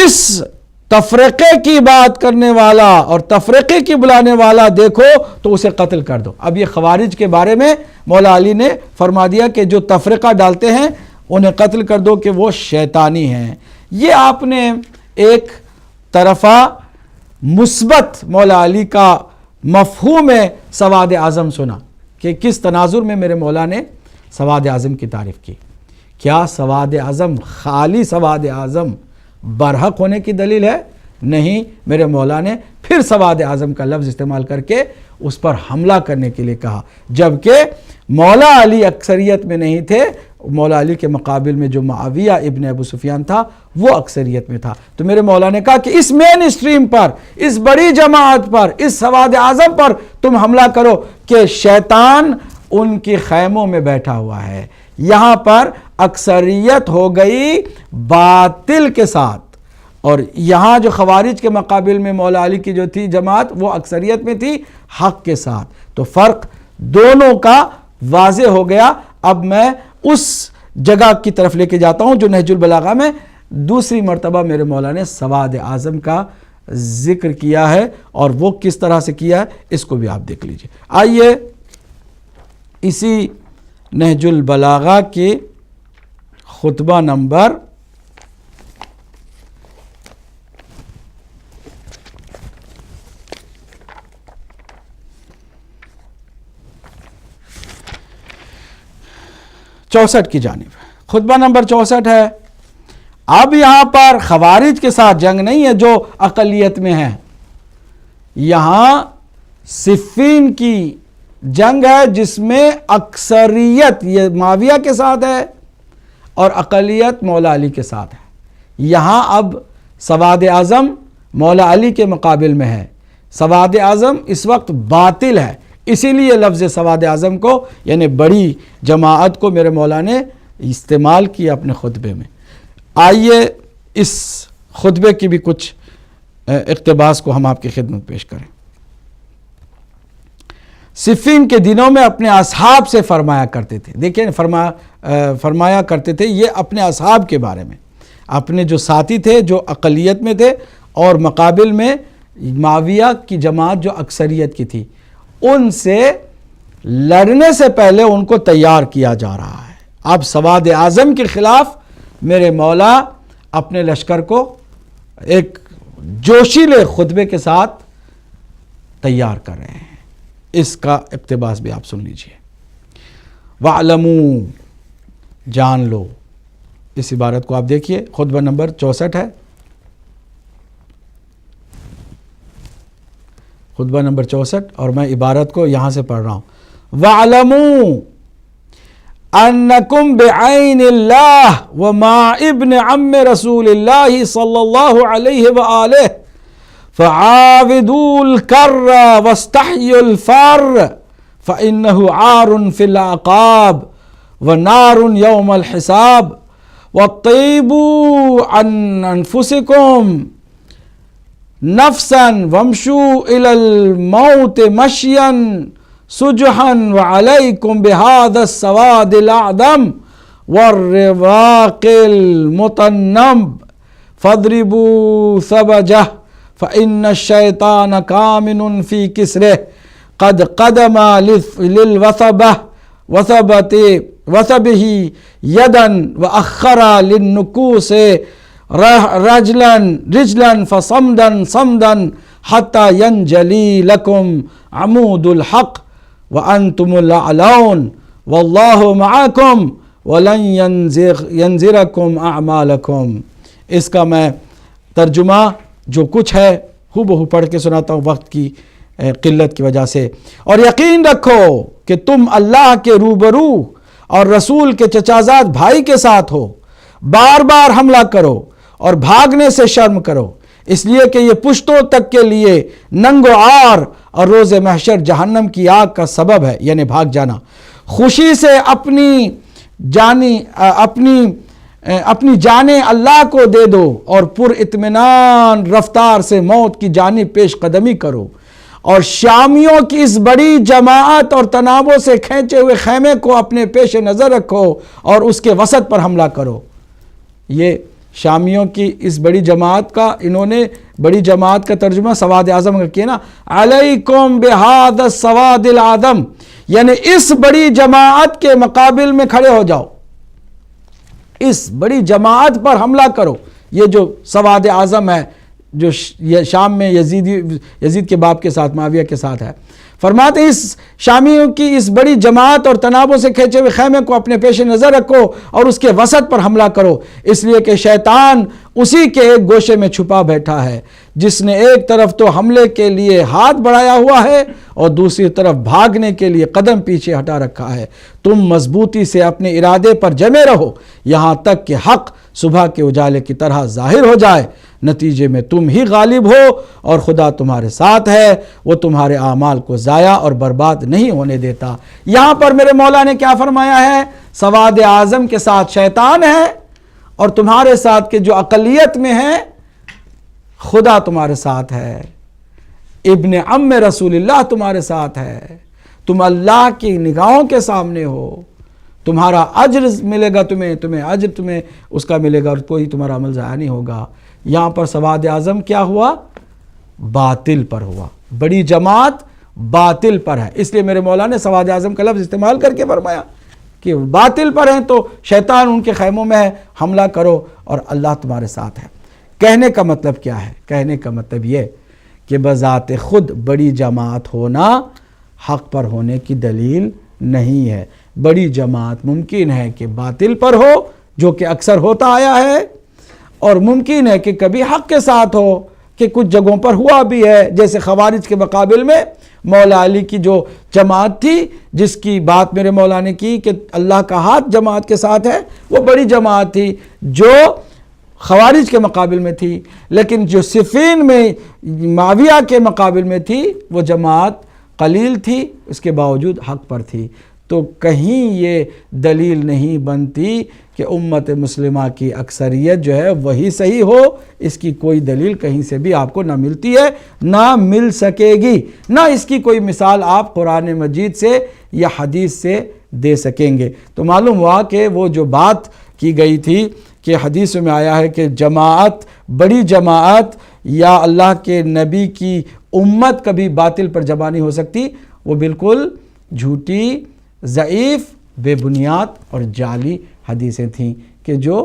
اس تفرقے کی بات کرنے والا اور تفرقے کی بلانے والا دیکھو تو اسے قتل کر دو۔ اب یہ خوارج کے بارے میں مولا علی نے فرما دیا کہ جو تفرقہ ڈالتے ہیں انہیں قتل کر دو کہ وہ شیطانی ہیں۔ یہ آپ نے ایک طرفہ مثبت مولا علی کا مفہوم سواد اعظم سنا کہ کس تناظر میں میرے مولا نے سواد اعظم کی تعریف کی۔ کیا سواد اعظم خالی سواد اعظم برحق ہونے کی دلیل ہے؟ نہیں، میرے مولا نے پھر سواد اعظم کا لفظ استعمال کر کے اس پر حملہ کرنے کے لیے کہا، جبکہ مولا علی اکثریت میں نہیں تھے، مولا علی کے مقابل میں جو معاویہ ابن ابو سفیان تھا وہ اکثریت میں تھا۔ تو میرے مولا نے کہا کہ اس مین اسٹریم پر، اس بڑی جماعت پر، اس سواد اعظم پر تم حملہ کرو کہ شیطان ان کے خیموں میں بیٹھا ہوا ہے۔ یہاں پر اکثریت ہو گئی باطل کے ساتھ، اور یہاں جو خوارج کے مقابل میں مولا علی کی جو تھی جماعت وہ اکثریت میں تھی حق کے ساتھ۔ تو فرق دونوں کا واضح ہو گیا۔ اب میں اس جگہ کی طرف لے کے جاتا ہوں جو نہج البلاغہ میں دوسری مرتبہ میرے مولا نے سواد اعظم کا ذکر کیا ہے، اور وہ کس طرح سے کیا ہے اس کو بھی آپ دیکھ لیجئے۔ آئیے اسی نہج البلاغہ کے خطبہ نمبر 64 کی جانب۔ خطبہ نمبر 64 ہے، اب یہاں پر خوارج کے ساتھ جنگ نہیں ہے جو اقلیت میں ہے، یہاں صفین کی جنگ ہے جس میں اکثریت یہ معاویہ کے ساتھ ہے اور اقلیت مولا علی کے ساتھ ہے۔ یہاں اب سواد اعظم مولا علی کے مقابل میں ہے۔ سواد اعظم اس وقت باطل ہے، اسی لیے لفظ سواد اعظم کو یعنی بڑی جماعت کو میرے مولا نے استعمال کیا اپنے خطبے میں۔ آئیے اس خطبے کی بھی کچھ اقتباس کو ہم آپ کی خدمت پیش کریں۔ صفین کے دنوں میں اپنے اصحاب سے فرمایا کرتے تھے، دیکھیں فرمایا کرتے تھے یہ اپنے اصحاب کے بارے میں، اپنے جو ساتھی تھے جو اقلیت میں تھے اور مقابل میں معاویہ کی جماعت جو اکثریت کی تھی، ان سے لڑنے سے پہلے ان کو تیار کیا جا رہا ہے۔ اب سواد اعظم کے خلاف میرے مولا اپنے لشکر کو ایک جوشیلے خطبے کے ساتھ تیار کر رہے ہیں۔ اس کا اقتباس بھی آپ سن لیجئے۔ وَعْلَمُوا، جان لو، اس عبارت کو آپ دیکھیے، خطبہ نمبر 64 ہے، خطبہ نمبر 64، اور میں عبارت کو یہاں سے پڑھ رہا ہوں۔ وَعْلَمُوا أَنَّكُمْ بِعَيْنِ اللَّهِ وَمَا ابْنِ عَمِّ رَسُولِ اللَّهِ صلی اللہ علیہ وآلہ فَعَاوِدُوا الْكَرَّ وَاسْتَحْيُوا الْفَرَّ فَإِنَّهُ عَارٌ فِي الْعَقَابِ وَنَارٌ يَوْمَ الْحِسَابِ وَطِيبُوا عَنْ أَنفُسِكُمْ نفسا وامشوا الى الموت مشيا سجحا وعليكم بهذا السواد الاعظم والرواق المطنب فاضربوا ثبجه فان الشيطان كامن في كسره قد قدم للوثبه وثبه يدا واخر للنكوس رجلا فصمدا صمدا حتى ينجلي لكم عمود الحق وأنتم الأعلون والله معكم ولن ينزركم أعمالكم۔ اس کا میں ترجمہ جو کچھ ہے ہو بہو پڑھ کے سناتا ہوں وقت کی قلت کی وجہ سے۔ اور یقین رکھو کہ تم اللہ کے روبرو اور رسول کے چچازاد بھائی کے ساتھ ہو، بار بار حملہ کرو اور بھاگنے سے شرم کرو، اس لیے کہ یہ پشتوں تک کے لیے ننگ و عار اور روز محشر جہنم کی آگ کا سبب ہے، یعنی بھاگ جانا۔ خوشی سے اپنی جانیں اللہ کو دے دو اور پر اطمینان رفتار سے موت کی جانب پیش قدمی کرو، اور شامیوں کی اس بڑی جماعت اور تنابوں سے کھینچے ہوئے خیمے کو اپنے پیش نظر رکھو اور اس کے وسط پر حملہ کرو۔ یہ شامیوں کی اس بڑی جماعت کا، انہوں نے بڑی جماعت کا ترجمہ سواد اعظم کا کیا نا، علیکم بہذا السواد الاعظم، یعنی اس بڑی جماعت کے مقابل میں کھڑے ہو جاؤ، اس بڑی جماعت پر حملہ کرو۔ یہ جو سواد اعظم ہے جو شام میں یزید کے باپ کے ساتھ معاویہ کے ساتھ ہے، فرماتے ہیں اس شامیوں کی اس بڑی جماعت اور تنابوں سے کھینچے ہوئے خیمے کو اپنے پیش نظر رکھو اور اس کے وسط پر حملہ کرو، اس لیے کہ شیطان اسی کے ایک گوشے میں چھپا بیٹھا ہے، جس نے ایک طرف تو حملے کے لیے ہاتھ بڑھایا ہوا ہے اور دوسری طرف بھاگنے کے لیے قدم پیچھے ہٹا رکھا ہے۔ تم مضبوطی سے اپنے ارادے پر جمے رہو یہاں تک کہ حق صبح کے اجالے کی طرح ظاہر ہو جائے، نتیجے میں تم ہی غالب ہو اور خدا تمہارے ساتھ ہے، وہ تمہارے اعمال کو ضائع اور برباد نہیں ہونے دیتا۔ یہاں پر میرے مولا نے کیا فرمایا ہے؟ سواد اعظم کے ساتھ شیطان ہے اور تمہارے ساتھ کے جو اقلیت میں ہے خدا تمہارے ساتھ ہے، ابن عم رسول اللہ تمہارے ساتھ ہے، تم اللہ کی نگاہوں کے سامنے ہو، تمہارا اجر ملے گا، تمہیں اجر تمہیں اس کا ملے گا اور کوئی تمہارا عمل ضائع نہیں ہوگا۔ یہاں پر سواد اعظم کیا ہوا؟ باطل پر ہوا، بڑی جماعت باطل پر ہے، اس لیے میرے مولا نے سواد اعظم کا لفظ استعمال کر کے فرمایا کہ باطل پر ہیں تو شیطان ان کے خیموں میں ہے، حملہ کرو اور اللہ تمہارے ساتھ ہے۔ کہنے کا مطلب کیا ہے؟ کہنے کا مطلب یہ کہ بذات خود بڑی جماعت ہونا حق پر ہونے کی دلیل نہیں ہے۔ بڑی جماعت ممکن ہے کہ باطل پر ہو، جو کہ اکثر ہوتا آیا ہے، اور ممکن ہے کہ کبھی حق کے ساتھ ہو، کہ کچھ جگہوں پر ہوا بھی ہے، جیسے خوارج کے مقابل میں مولا علی کی جو جماعت تھی، جس کی بات میرے مولا نے کی کہ اللہ کا ہاتھ جماعت کے ساتھ ہے، وہ بڑی جماعت تھی جو خوارج کے مقابل میں تھی، لیکن جو صفین میں معاویہ کے مقابل میں تھی وہ جماعت قلیل تھی، اس کے باوجود حق پر تھی۔ تو کہیں یہ دلیل نہیں بنتی کہ امت مسلمہ کی اکثریت جو ہے وہی صحیح ہو، اس کی کوئی دلیل کہیں سے بھی آپ کو نہ ملتی ہے، نہ مل سکے گی، نہ اس کی کوئی مثال آپ قرآن مجید سے یا حدیث سے دے سکیں گے۔ تو معلوم ہوا کہ وہ جو بات کی گئی تھی کہ حدیث میں آیا ہے کہ جماعت، بڑی جماعت یا اللہ کے نبی کی امت کبھی باطل پر جمع نہیں ہو سکتی، وہ بالکل جھوٹی، ضعیف، بے بنیاد اور جعلی حدیثیں تھیں کہ جو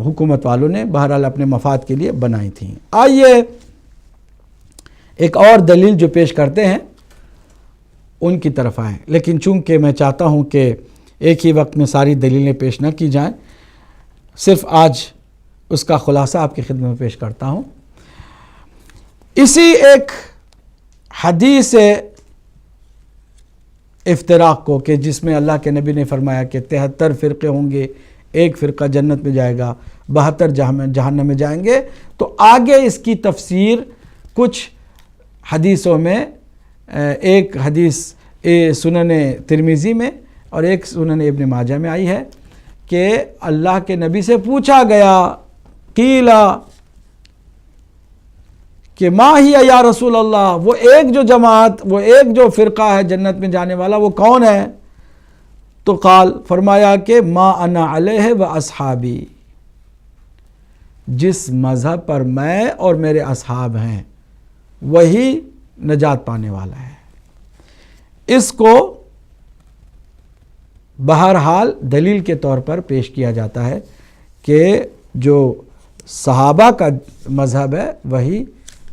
حکومت والوں نے بہرحال اپنے مفاد کے لیے بنائی تھیں۔ آئیے ایک اور دلیل جو پیش کرتے ہیں ان کی طرف آئیں، لیکن چونکہ میں چاہتا ہوں کہ ایک ہی وقت میں ساری دلیلیں پیش نہ کی جائیں، صرف آج اس کا خلاصہ آپ کی خدمت میں پیش کرتا ہوں۔ اسی ایک حدیث افتراق کو کہ جس میں اللہ کے نبی نے فرمایا کہ 73 فرقے ہوں گے، ایک فرقہ جنت میں جائے گا، 72 جہنم میں جائیں گے، تو آگے اس کی تفسیر کچھ حدیثوں میں، ایک حدیث سنن ترمذی میں اور ایک سنن ابن ماجہ میں آئی ہے کہ اللہ کے نبی سے پوچھا گیا، قیلا کہ ما ہی یا رسول اللہ، وہ ایک جو جماعت، وہ ایک جو فرقہ ہے جنت میں جانے والا، وہ کون ہے؟ تو قال، فرمایا کہ ما انا علیہ و اصحابی، جس مذہب پر میں اور میرے اصحاب ہیں وہی نجات پانے والا ہے۔ اس کو بہرحال دلیل کے طور پر پیش کیا جاتا ہے کہ جو صحابہ کا مذہب ہے وہی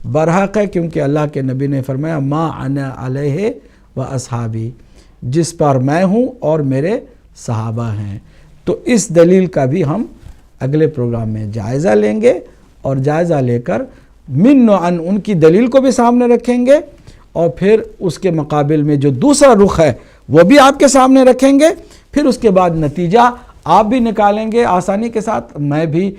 برحق ہے، کیونکہ اللہ کے نبی نے فرمایا ما انا علیہ و اصحابی، جس پر میں ہوں اور میرے صحابہ ہیں۔ تو اس دلیل کا بھی ہم اگلے پروگرام میں جائزہ لیں گے، اور جائزہ لے کر من و عن ان کی دلیل کو بھی سامنے رکھیں گے، اور پھر اس کے مقابل میں جو دوسرا رخ ہے وہ بھی آپ کے سامنے رکھیں گے۔ پھر اس کے بعد نتیجہ آپ بھی نکالیں گے آسانی کے ساتھ، میں بھی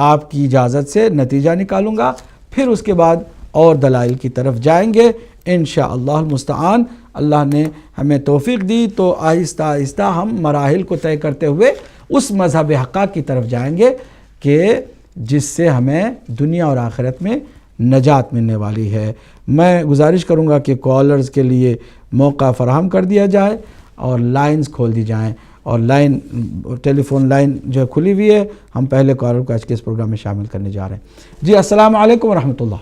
آپ کی اجازت سے نتیجہ نکالوں گا، پھر اس کے بعد اور دلائل کی طرف جائیں گے انشاءاللہ المستعان۔ اللہ نے ہمیں توفیق دی تو آہستہ آہستہ ہم مراحل کو طے کرتے ہوئے اس مذہب حقہ کی طرف جائیں گے کہ جس سے ہمیں دنیا اور آخرت میں نجات ملنے والی ہے۔ میں گزارش کروں گا کہ کالرز کے لیے موقع فراہم کر دیا جائے اور لائنز کھول دی جائیں، اور ٹیلی فون لائن جو کھلی ہوئی ہے، ہم پہلے کالر کو آج کے اس پروگرام میں شامل کرنے جا رہے ہیں۔ جی السلام علیکم ورحمۃ اللہ۔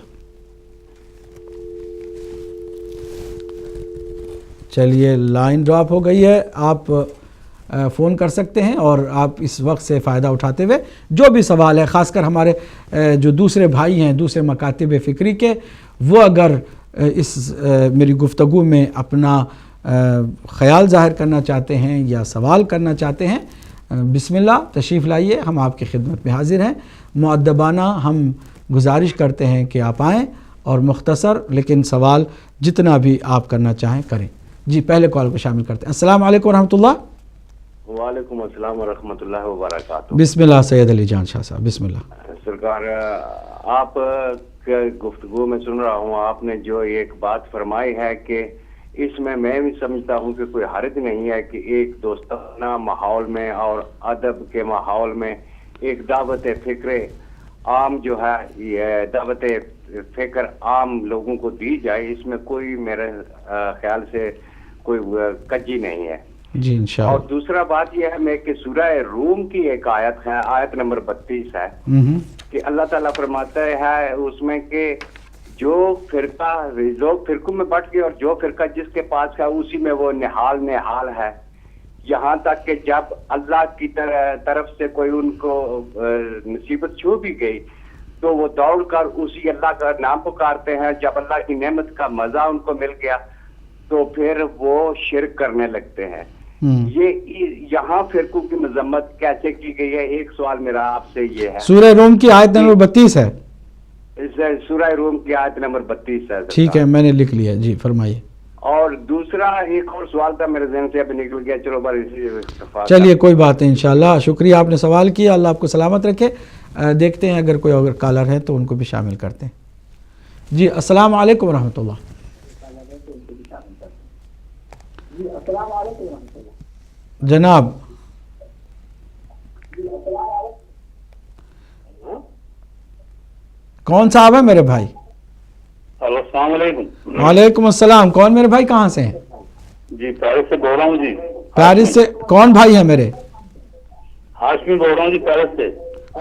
چلیے لائن ڈراپ ہو گئی ہے، آپ فون کر سکتے ہیں، اور آپ اس وقت سے فائدہ اٹھاتے ہوئے جو بھی سوال ہے، خاص کر ہمارے جو دوسرے بھائی ہیں دوسرے مکاتب فکری کے، وہ اگر اس میری گفتگو میں اپنا خیال ظاہر کرنا چاہتے ہیں یا سوال کرنا چاہتے ہیں، بسم اللہ تشریف لائیے، ہم آپ کی خدمت میں حاضر ہیں۔ مؤدبانہ ہم گزارش کرتے ہیں کہ آپ آئیں اور مختصر لیکن سوال جتنا بھی آپ کرنا چاہیں کریں۔ جی پہلے کال کو شامل کرتے ہیں۔ السلام علیکم ورحمۃ اللہ۔ وعلیکم السلام ورحمۃ اللہ وبرکاتہ۔ بسم اللہ سید علی جان شاہ صاحب، بسم اللہ۔ سرکار آپ گفتگو میں سن رہا ہوں، آپ نے جو ایک بات فرمائی ہے کہ اس میں بھی سمجھتا ہوں کہ کوئی حرج نہیں ہے کہ ایک دوستانہ ماحول میں اور ادب کے ماحول میں ایک دعوت فکر عام جو ہے، یہ دعوت فکر عام لوگوں کو دی جائے، اس میں کوئی میرے خیال سے کوئی کجی نہیں ہے جی انشاءاللہ. اور دوسرا بات یہ ہے کہ سورہ روم کی ایک آیت ہے، آیت نمبر 32 ہے کہ اللہ تعالیٰ فرماتا ہے اس میں کہ جو فرقہ لوگ فرقوں میں بٹ گئے اور جو فرقہ جس کے پاس ہے اسی میں وہ نحال ہے، یہاں تک کہ جب اللہ کی طرف سے کوئی ان کو مصیبت چھو بھی گئی تو وہ دوڑ کر اسی اللہ کا نام پکارتے ہیں. جب اللہ کی نعمت کا مزہ ان کو مل گیا تو پھر وہ شرک کرنے لگتے ہیں. یہ یہاں فرقوں کی مذمت کیسے کی گئی ہے؟ ایک سوال میرا آپ سے یہ ہے. سورہ روم کی آیت نمبر 32 ہے. سورہ روم کی آیت نمبر 32 ہے. ٹھیک ہے، میں نے لکھ لیا. جی فرمائیے. اور دوسرا ایک اور سوال تھا میرے ذہن سے ابھی نکل گیا. چلو بس چلیے کوئی بات نہیں، انشاءاللہ. شکریہ آپ نے سوال کیا. اللہ آپ کو سلامت رکھے. دیکھتے ہیں اگر کوئی اور کالر ہے تو ان کو بھی شامل کرتے ہیں. جی السلام علیکم ورحمۃ اللہ. جناب کون صاحب ہے میرے بھائی؟ السلام علیکم. وعلیکم السلام. کون میرے بھائی، کہاں سے ہیں؟ جی پیرس سے بول رہا ہوں. جی پیرس سے. کون بھائی ہیں میرے؟ ہاشمی بول رہا ہوں جی پیرس سے.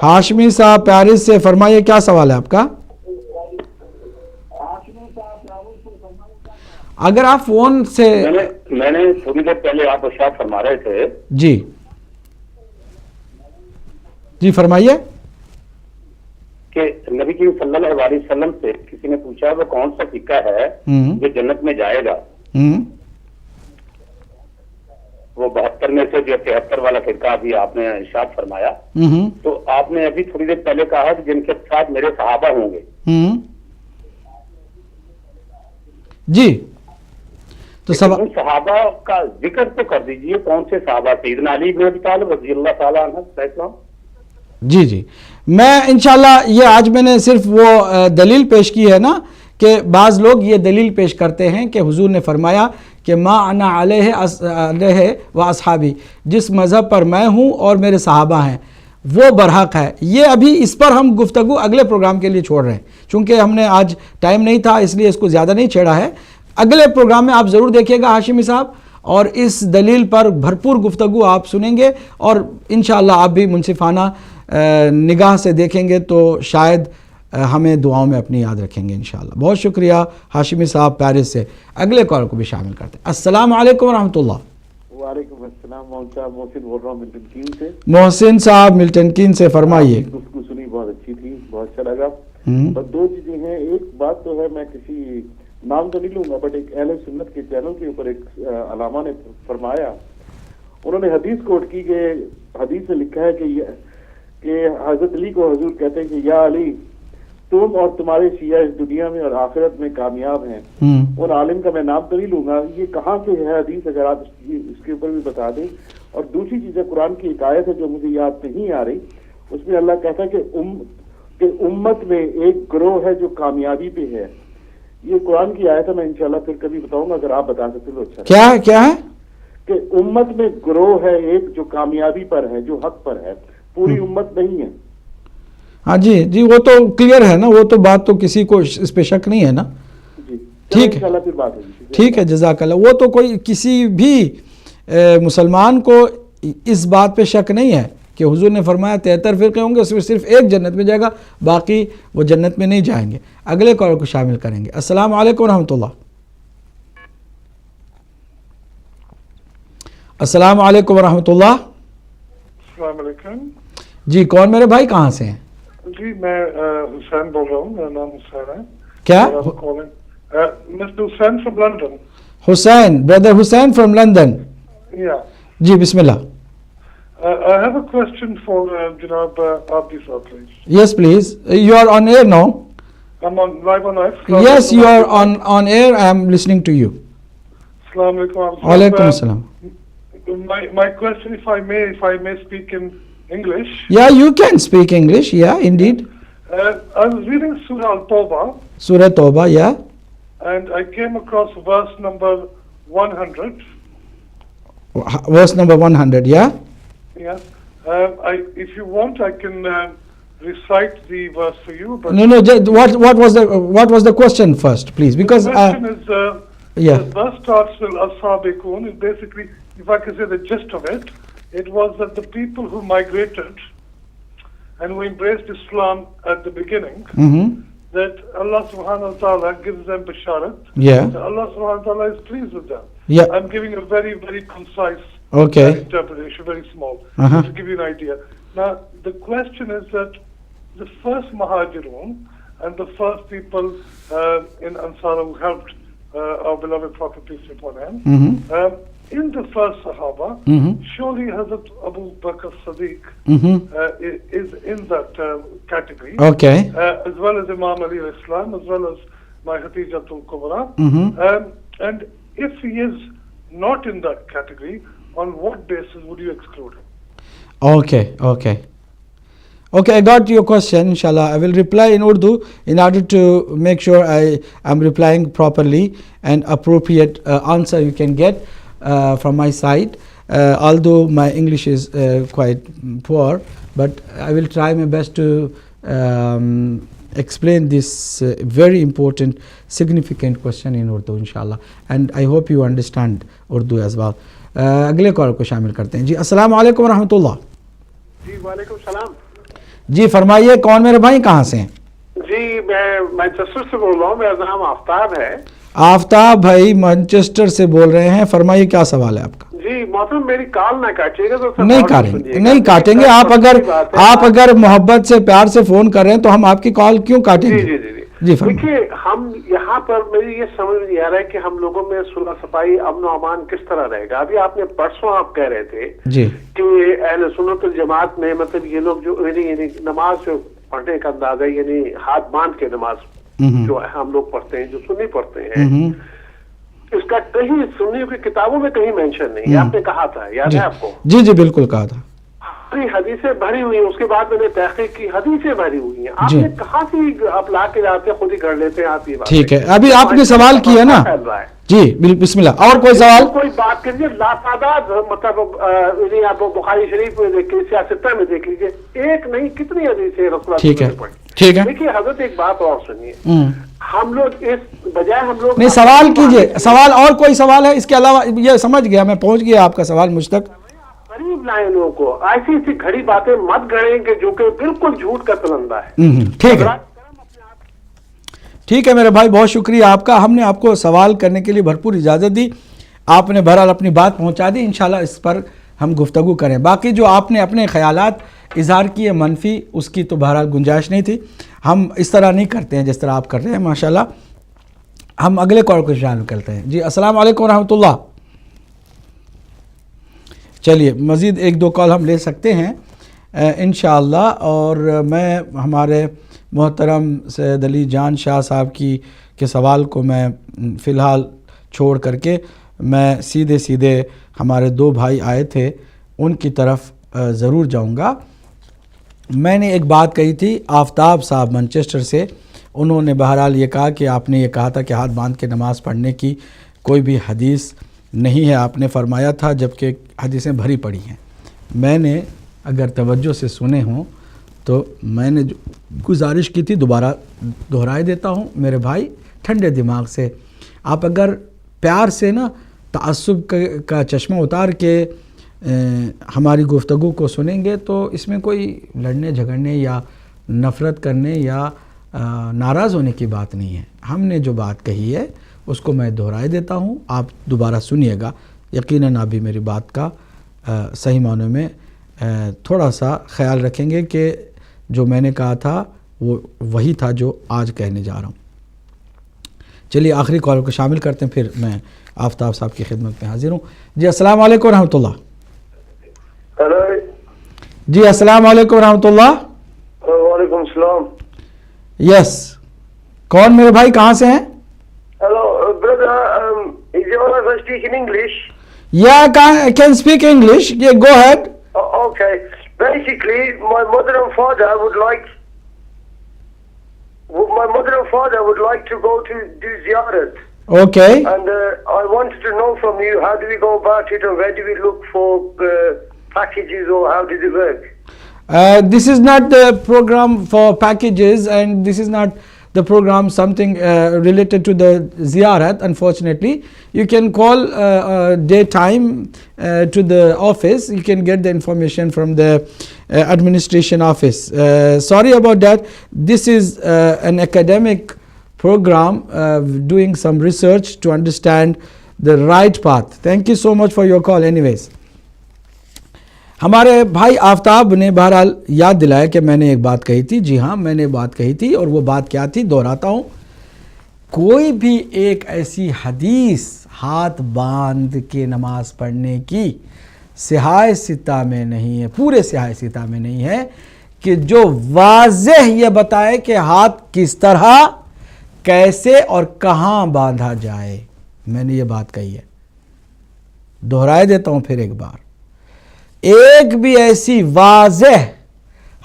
ہاشمی صاحب پیرس سے. فرمائیے کیا سوال ہے آپ کا؟ اگر آپ فون سے میں نے تھوڑی دیر پہلے آپ ارشاد فرما رہے تھے. جی جی فرمائیے. کہ نبی کریم صلی اللہ علیہ وسلم سے کسی نے پوچھا وہ کون سا فرقہ ہے جو جنت میں جائے گا. وہ 72 میں سے جو 73 والا فرقہ ابھی آپ نے ارشاد فرمایا، تو آپ نے ابھی تھوڑی دیر پہلے کہا کہ جن کے ساتھ میرے صحابہ ہوں گے. جی تو صحابہ کا ذکر تو کر دیجئے. کون سے صحابہ؟ سیدنا علی بن ابی طالب رضی اللہ تعالیٰ عنہ. جی جی میں انشاءاللہ یہ آج میں نے صرف وہ دلیل پیش کی ہے نا کہ بعض لوگ یہ دلیل پیش کرتے ہیں کہ حضور نے فرمایا کہ ما انا علیہ و اصحابی، جس مذہب پر میں ہوں اور میرے صحابہ ہیں وہ برحق ہے. یہ ابھی اس پر ہم گفتگو اگلے پروگرام کے لیے چھوڑ رہے ہیں، چونکہ ہم نے آج ٹائم نہیں تھا اس لیے اس کو زیادہ نہیں چھیڑا ہے. اگلے پروگرام میں آپ ضرور دیکھیے گا ہاشمی صاحب، اور اس دلیل پر بھرپور گفتگو آپ سنیں گے اور انشاءاللہ آپ بھی منصفانہ نگاہ سے دیکھیں گے تو شاید ہمیں دعاؤں میں اپنی یاد رکھیں گے انشاءاللہ. بہت شکریہ ہاشمی صاحب پیرس سے. اگلے کال کو بھی شامل کرتے ہیں. السلام علیکم ورحمۃ اللہ. وعلیکم السلام. محسن بول رہا ہوں ملٹن کین سے. محسن صاحب ملٹن کین سے فرمائیے. گفتگو سنی بہت اچھی تھی، بہت اچھا لگا. بس دو چیزیں ہیں. ایک بات تو ہے، میں کسی نام تو نہیں لوں گا بٹ ایک اہل سنت کے چینل کے اوپر ایک علامہ نے فرمایا، انہوں نے حدیث کوٹ کی کہ حدیث میں لکھا ہے کہ حضرت علی کو حضور کہتے ہیں کہ یا علی تم اور تمہارے شیعہ اس دنیا میں اور آخرت میں کامیاب ہیں. ان عالم کا میں نام تو نہیں لوں گا. یہ کہاں سے ہے حدیث، اگر آپ اس کے اوپر بھی بتا دیں. اور دوسری چیز ہے، قرآن کی ایک آیت ہے جو مجھے یاد نہیں آ رہی، اس میں اللہ کہتا ہے کہ امت میں ایک گروہ ہے جو کامیابی پہ ہے. یہ قرآن کی آیت ہے، میں انشاءاللہ پھر کبھی بتاؤں گا، اگر آپ بتا سکتے تو اچھا. کیا ہے؟ کہ امت میں گروہ ہے ایک جو کامیابی پر ہے، جو حق پر ہے. پوری امت نہیں ہے. ہاں جی وہ تو کلیئر ہے نا، وہ تو بات تو کسی کو اس پہ شک نہیں ہے نا. جی ٹھیک ہے، پھر بات ہوگی. ٹھیک ہے جزاک اللہ. وہ تو کوئی کسی بھی مسلمان کو اس بات پہ شک نہیں ہے کہ حضور نے فرمایا 73 فرقے ہوں گے، اس میں صرف ایک جنت میں جائے گا، باقی وہ جنت میں نہیں جائیں گے. اگلے کال کو شامل کریں گے. السلام علیکم ورحمۃ اللہ. السلام علیکم ورحمۃ اللہ. السلام علیکم. جی کون میرے بھائی، کہاں سے ہیں؟ جی میں حسین بول رہا ہوں. میرا نام حسین ہے. کیا؟ Mr Hussain from London. Hussain, brother Hussain from London. جی بسم اللہ. I have a question for Janab Abdi Sahab, please. Yes, please. You are on air now. I'm live on air. Yes, you are on air. I am listening to you. Assalamu alaikum. Walaikum assalam. My question, if I may speak in English. Yeah, you can speak English. Yeah, indeed. I was reading Surah Al-Tawbah, Surah Tawbah, yeah. and I came across verse number 100. Verse number 100, yeah. Yeah. If you want, I can recite the verse for you. But No, what was the question first, please? Because the question is, yeah. the verse starts with As-Sabiqun. It basically, if I can say the gist of it, it was that the people who migrated and who embraced Islam at the beginning, that Allah subhanahu wa ta'ala gives them basharat. Yeah. That Allah subhanahu wa ta'ala is pleased with them. Yeah. I'm giving a very, very concise Okay. interpretation, very small, Uh-huh. to give you an idea. Now, the question is that the first Muhajirun and the first people in Ansar who helped our beloved Prophet, peace be upon him, in the first Sahaba, surely Hazrat Abu Bakr Siddiq is in that category, Okay. as well as Imam Ali al-Islam, as well as my Khadijatul Kubra. And if he is not in that category, on what basis would you exclude him? Okay, I got your question. Inshallah, I will reply in Urdu in order to make sure I am replying properly and appropriate answer you can get from my side. Although my English is quite poor, but I will try my best to explain this very important, significant question in Urdu, inshallah. And I hope you understand Urdu as well. اگلے کال کو شامل کرتے ہیں. جی السلام علیکم ورحمۃ اللہ. جی وعلیکم السلام. جی فرمائیے کون میرے بھائی, کہاں سے ہیں؟ جی میں مانچسٹر سے بول رہا ہوں, میرا نام آفتاب ہے. آفتاب بھائی مانچسٹر سے بول رہے ہیں, فرمائیے کیا سوال ہے آپ کا؟ جی محترم میری کال نہ کاٹیے گا. نہیں کاٹیں گے. آپ اگر محبت سے پیار سے فون کر رہے ہیں تو ہم آپ کی کال کیوں کاٹیں گے؟ جی دیکھیے ہم یہاں پر میری یہ سمجھ نہیں آ رہا ہے کہ ہم لوگوں میں صلح صفائی امن و امان کس طرح رہے گا. ابھی آپ نے پرسوں آپ کہہ رہے تھے جی کہ اہل سنت الجماعت میں مطلب یہ لوگ جو یعنی نماز جو پڑھنے کا اندازہ یعنی ہاتھ باندھ کے نماز جو ہم لوگ پڑھتے ہیں, جو سنی پڑھتے ہیں, اس کا کہیں سنی کی کتابوں میں کہیں مینشن نہیں ہے. آپ نے کہا تھا, یاد ہے آپ کو؟ جی جی بالکل کہا تھا. حدیثیں بھری ہوئی ہیں. اس کے بعد میں نے تحقیق کی, حدیثیں بھری ہوئی ہیں. آپ نے کہاں سے آپ لا کے جاتے خود ہی گھڑ لیتے ہیں آپ یہ بات. ٹھیک ہے, ابھی آپ نے سوال کیا نا. جی بسم اللہ. اور کوئی سوال؟ کوئی بات کریے. لاتعداد مطلب آپ بخاری شریف میں دیکھ لیجیے, سیاستہ میں دیکھ لیجیے, ایک نہیں کتنی حدیثیں رسول اللہ. ٹھیک ہے. دیکھیے حضرت ایک بات اور سنیے, ہم لوگ اس بجائے ہم لوگ نہیں سوال کیجئے. سوال اور کوئی سوال ہے اس کے علاوہ؟ یہ سمجھ گیا میں, پہنچ گیا آپ کا سوال مجھ تک. غریب لائیں لوگوں کو ایسی ایسی گھڑی باتیں مت گھڑیں کہ جو کہ بالکل جھوٹ کا تلندہ ہے. ٹھیک ہے میرے بھائی, بہت شکریہ آپ کا. ہم نے آپ کو سوال کرنے کے لیے بھرپور اجازت دی, آپ نے بہرحال اپنی بات پہنچا دی. انشاءاللہ اس پر ہم گفتگو کریں. باقی جو آپ نے اپنے خیالات اظہار کیے منفی, اس کی تو بہرحال گنجائش نہیں تھی. ہم اس طرح نہیں کرتے ہیں جس طرح آپ کر رہے ہیں ماشاءاللہ. ہم اگلے کال کو شامل کرتے ہیں. جی السلام علیکم ورحمۃ اللہ. چلیے مزید ایک دو کال ہم لے سکتے ہیں انشاءاللہ. اور میں ہمارے محترم سید علی جان شاہ صاحب کے سوال کو میں فی الحال چھوڑ کر کے میں سیدھے ہمارے دو بھائی آئے تھے ان کی طرف ضرور جاؤں گا. میں نے ایک بات کہی تھی, آفتاب صاحب مانچسٹر سے, انہوں نے بہرحال یہ کہا کہ آپ نے یہ کہا تھا کہ ہاتھ باندھ کے نماز پڑھنے کی کوئی بھی حدیث نہیں ہے. آپ نے فرمایا تھا جبکہ حدیثیں بھری پڑی ہیں. میں نے اگر توجہ سے سنے ہوں تو میں نے جو گزارش کی تھی دوبارہ دہرائے دیتا ہوں میرے بھائی, ٹھنڈے دماغ سے. آپ اگر پیار سے نا تعصب کا چشمہ اتار کے ہماری گفتگو کو سنیں گے تو اس میں کوئی لڑنے جھگڑنے یا نفرت کرنے یا ناراض ہونے کی بات نہیں ہے. ہم نے جو بات کہی ہے اس کو میں دہرائے دیتا ہوں, آپ دوبارہ سنیے گا. یقیناً آپ بھی میری بات کا صحیح معنوں میں تھوڑا سا خیال رکھیں گے کہ جو میں نے کہا تھا وہ وہی تھا جو آج کہنے جا رہا ہوں. چلیے آخری کال کو شامل کرتے ہیں, پھر میں آفتاب صاحب کی خدمت میں حاضر ہوں. جی السلام علیکم ورحمۃ اللہ. ہیلو جی السلام علیکم ورحمۃ اللہ. وعلیکم السلام. یس, کون میرے بھائی, کہاں سے ہیں؟ Hello, brother. Is you want to speak in English? Yeah, I can speak English. Yeah, go ahead. Okay. Basically, my mother and father would like. my mother and father would like to go to do ziyarat. Okay. And I wanted to know from you, how do we go about it, and where do we look for packages, or how does it work? This is not the program for packages, and this is not the program something related to the ziyarat. Unfortunately, you can call daytime to the office. You can get the information from the administration office. Sorry about that. This is an academic program doing some research to understand the right path. Thank you so much for your call anyways. ہمارے بھائی آفتاب نے بہرحال یاد دلایا کہ میں نے ایک بات کہی تھی. جی ہاں، میں نے بات کہی تھی، اور وہ بات کیا تھی دہراتا ہوں. کوئی بھی ایک ایسی حدیث ہاتھ باندھ کے نماز پڑھنے کی سیاہ ستہ میں نہیں ہے، پورے سیاہ ستہ میں نہیں ہے، کہ جو واضح یہ بتائے کہ ہاتھ کس طرح، کیسے اور کہاں باندھا جائے. میں نے یہ بات کہی ہے، دہرائے دیتا ہوں پھر ایک بار. ایک بھی ایسی واضح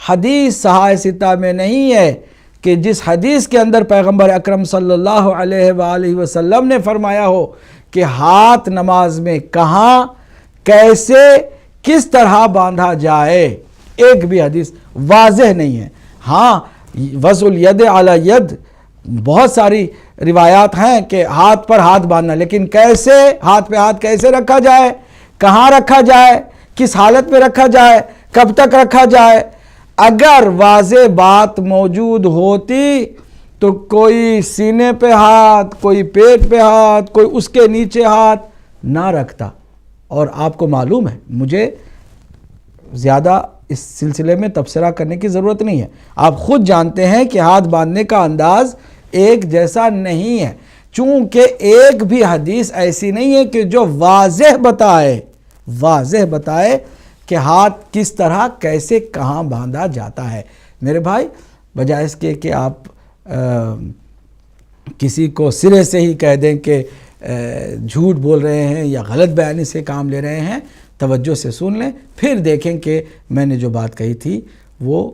حدیث سیاہ ستہ میں نہیں ہے کہ جس حدیث کے اندر پیغمبر اکرم صلی اللہ علیہ وآلہ وسلم نے فرمایا ہو کہ ہاتھ نماز میں کہاں، کیسے، کس طرح باندھا جائے. ایک بھی حدیث واضح نہیں ہے. ہاں، وضع الید علی ید، بہت ساری روایات ہیں کہ ہاتھ پر ہاتھ باندھنا، لیکن کیسے، ہاتھ پہ ہاتھ کیسے رکھا جائے، کہاں رکھا جائے، کس حالت میں رکھا جائے، کب تک رکھا جائے. اگر واضح بات موجود ہوتی تو کوئی سینے پہ ہاتھ، کوئی پیٹ پہ ہاتھ، کوئی اس کے نیچے ہاتھ نہ رکھتا. اور آپ کو معلوم ہے، مجھے زیادہ اس سلسلے میں تبصرہ کرنے کی ضرورت نہیں ہے. آپ خود جانتے ہیں کہ ہاتھ باندھنے کا انداز ایک جیسا نہیں ہے، چونکہ ایک بھی حدیث ایسی نہیں ہے کہ جو واضح بتائے کہ ہاتھ کس طرح، کیسے، کہاں باندھا جاتا ہے. میرے بھائی، بجائے اس کے کہ آپ کسی کو سرے سے ہی کہہ دیں کہ جھوٹ بول رہے ہیں یا غلط بیانی سے کام لے رہے ہیں، توجہ سے سن لیں، پھر دیکھیں کہ میں نے جو بات کہی تھی وہ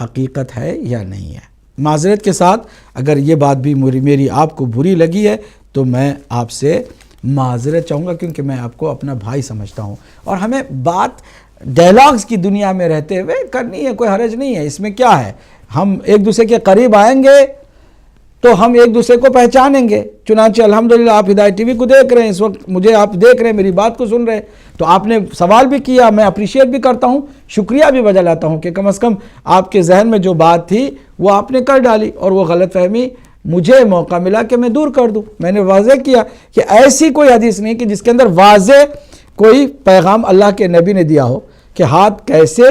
حقیقت ہے یا نہیں ہے. معذرت کے ساتھ اگر یہ بات بھی میری آپ کو بری لگی ہے تو میں آپ سے معذرت چاہوں گا، کیونکہ میں آپ کو اپنا بھائی سمجھتا ہوں، اور ہمیں بات ڈائلاگز کی دنیا میں رہتے ہوئے کرنی ہے. کوئی حرج نہیں ہے اس میں. کیا ہے، ہم ایک دوسرے کے قریب آئیں گے تو ہم ایک دوسرے کو پہچانیں گے. چنانچہ الحمدللہ آپ ہدایت ٹی وی کو دیکھ رہے ہیں اس وقت، مجھے آپ دیکھ رہے ہیں، میری بات کو سن رہے ہیں، تو آپ نے سوال بھی کیا، میں اپریشیٹ بھی کرتا ہوں، شکریہ بھی بجا لاتا ہوں کہ کم از کم آپ کے ذہن میں جو بات تھی وہ آپ نے کر ڈالی، اور وہ غلط فہمی مجھے موقع ملا کہ میں دور کر دوں. میں نے واضح کیا کہ ایسی کوئی حدیث نہیں کہ جس کے اندر واضح کوئی پیغام اللہ کے نبی نے دیا ہو کہ ہاتھ کیسے،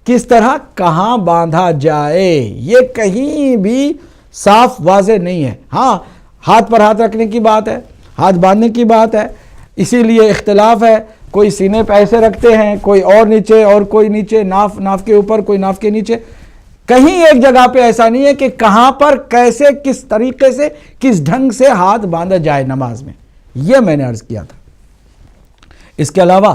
کس طرح، کہاں باندھا جائے. یہ کہیں بھی صاف واضح نہیں ہے. ہاں، ہاتھ پر ہاتھ رکھنے کی بات ہے، ہاتھ باندھنے کی بات ہے، اسی لیے اختلاف ہے. کوئی سینے پہ ایسے رکھتے ہیں، کوئی اور نیچے، اور کوئی نیچے ناف کے اوپر، کوئی ناف کے نیچے. کہیں ایک جگہ پہ ایسا نہیں ہے کہ کہاں پر، کیسے، کس طریقے سے، کس ڈھنگ سے ہاتھ باندھا جائے نماز میں. یہ میں نے عرض کیا تھا. اس کے علاوہ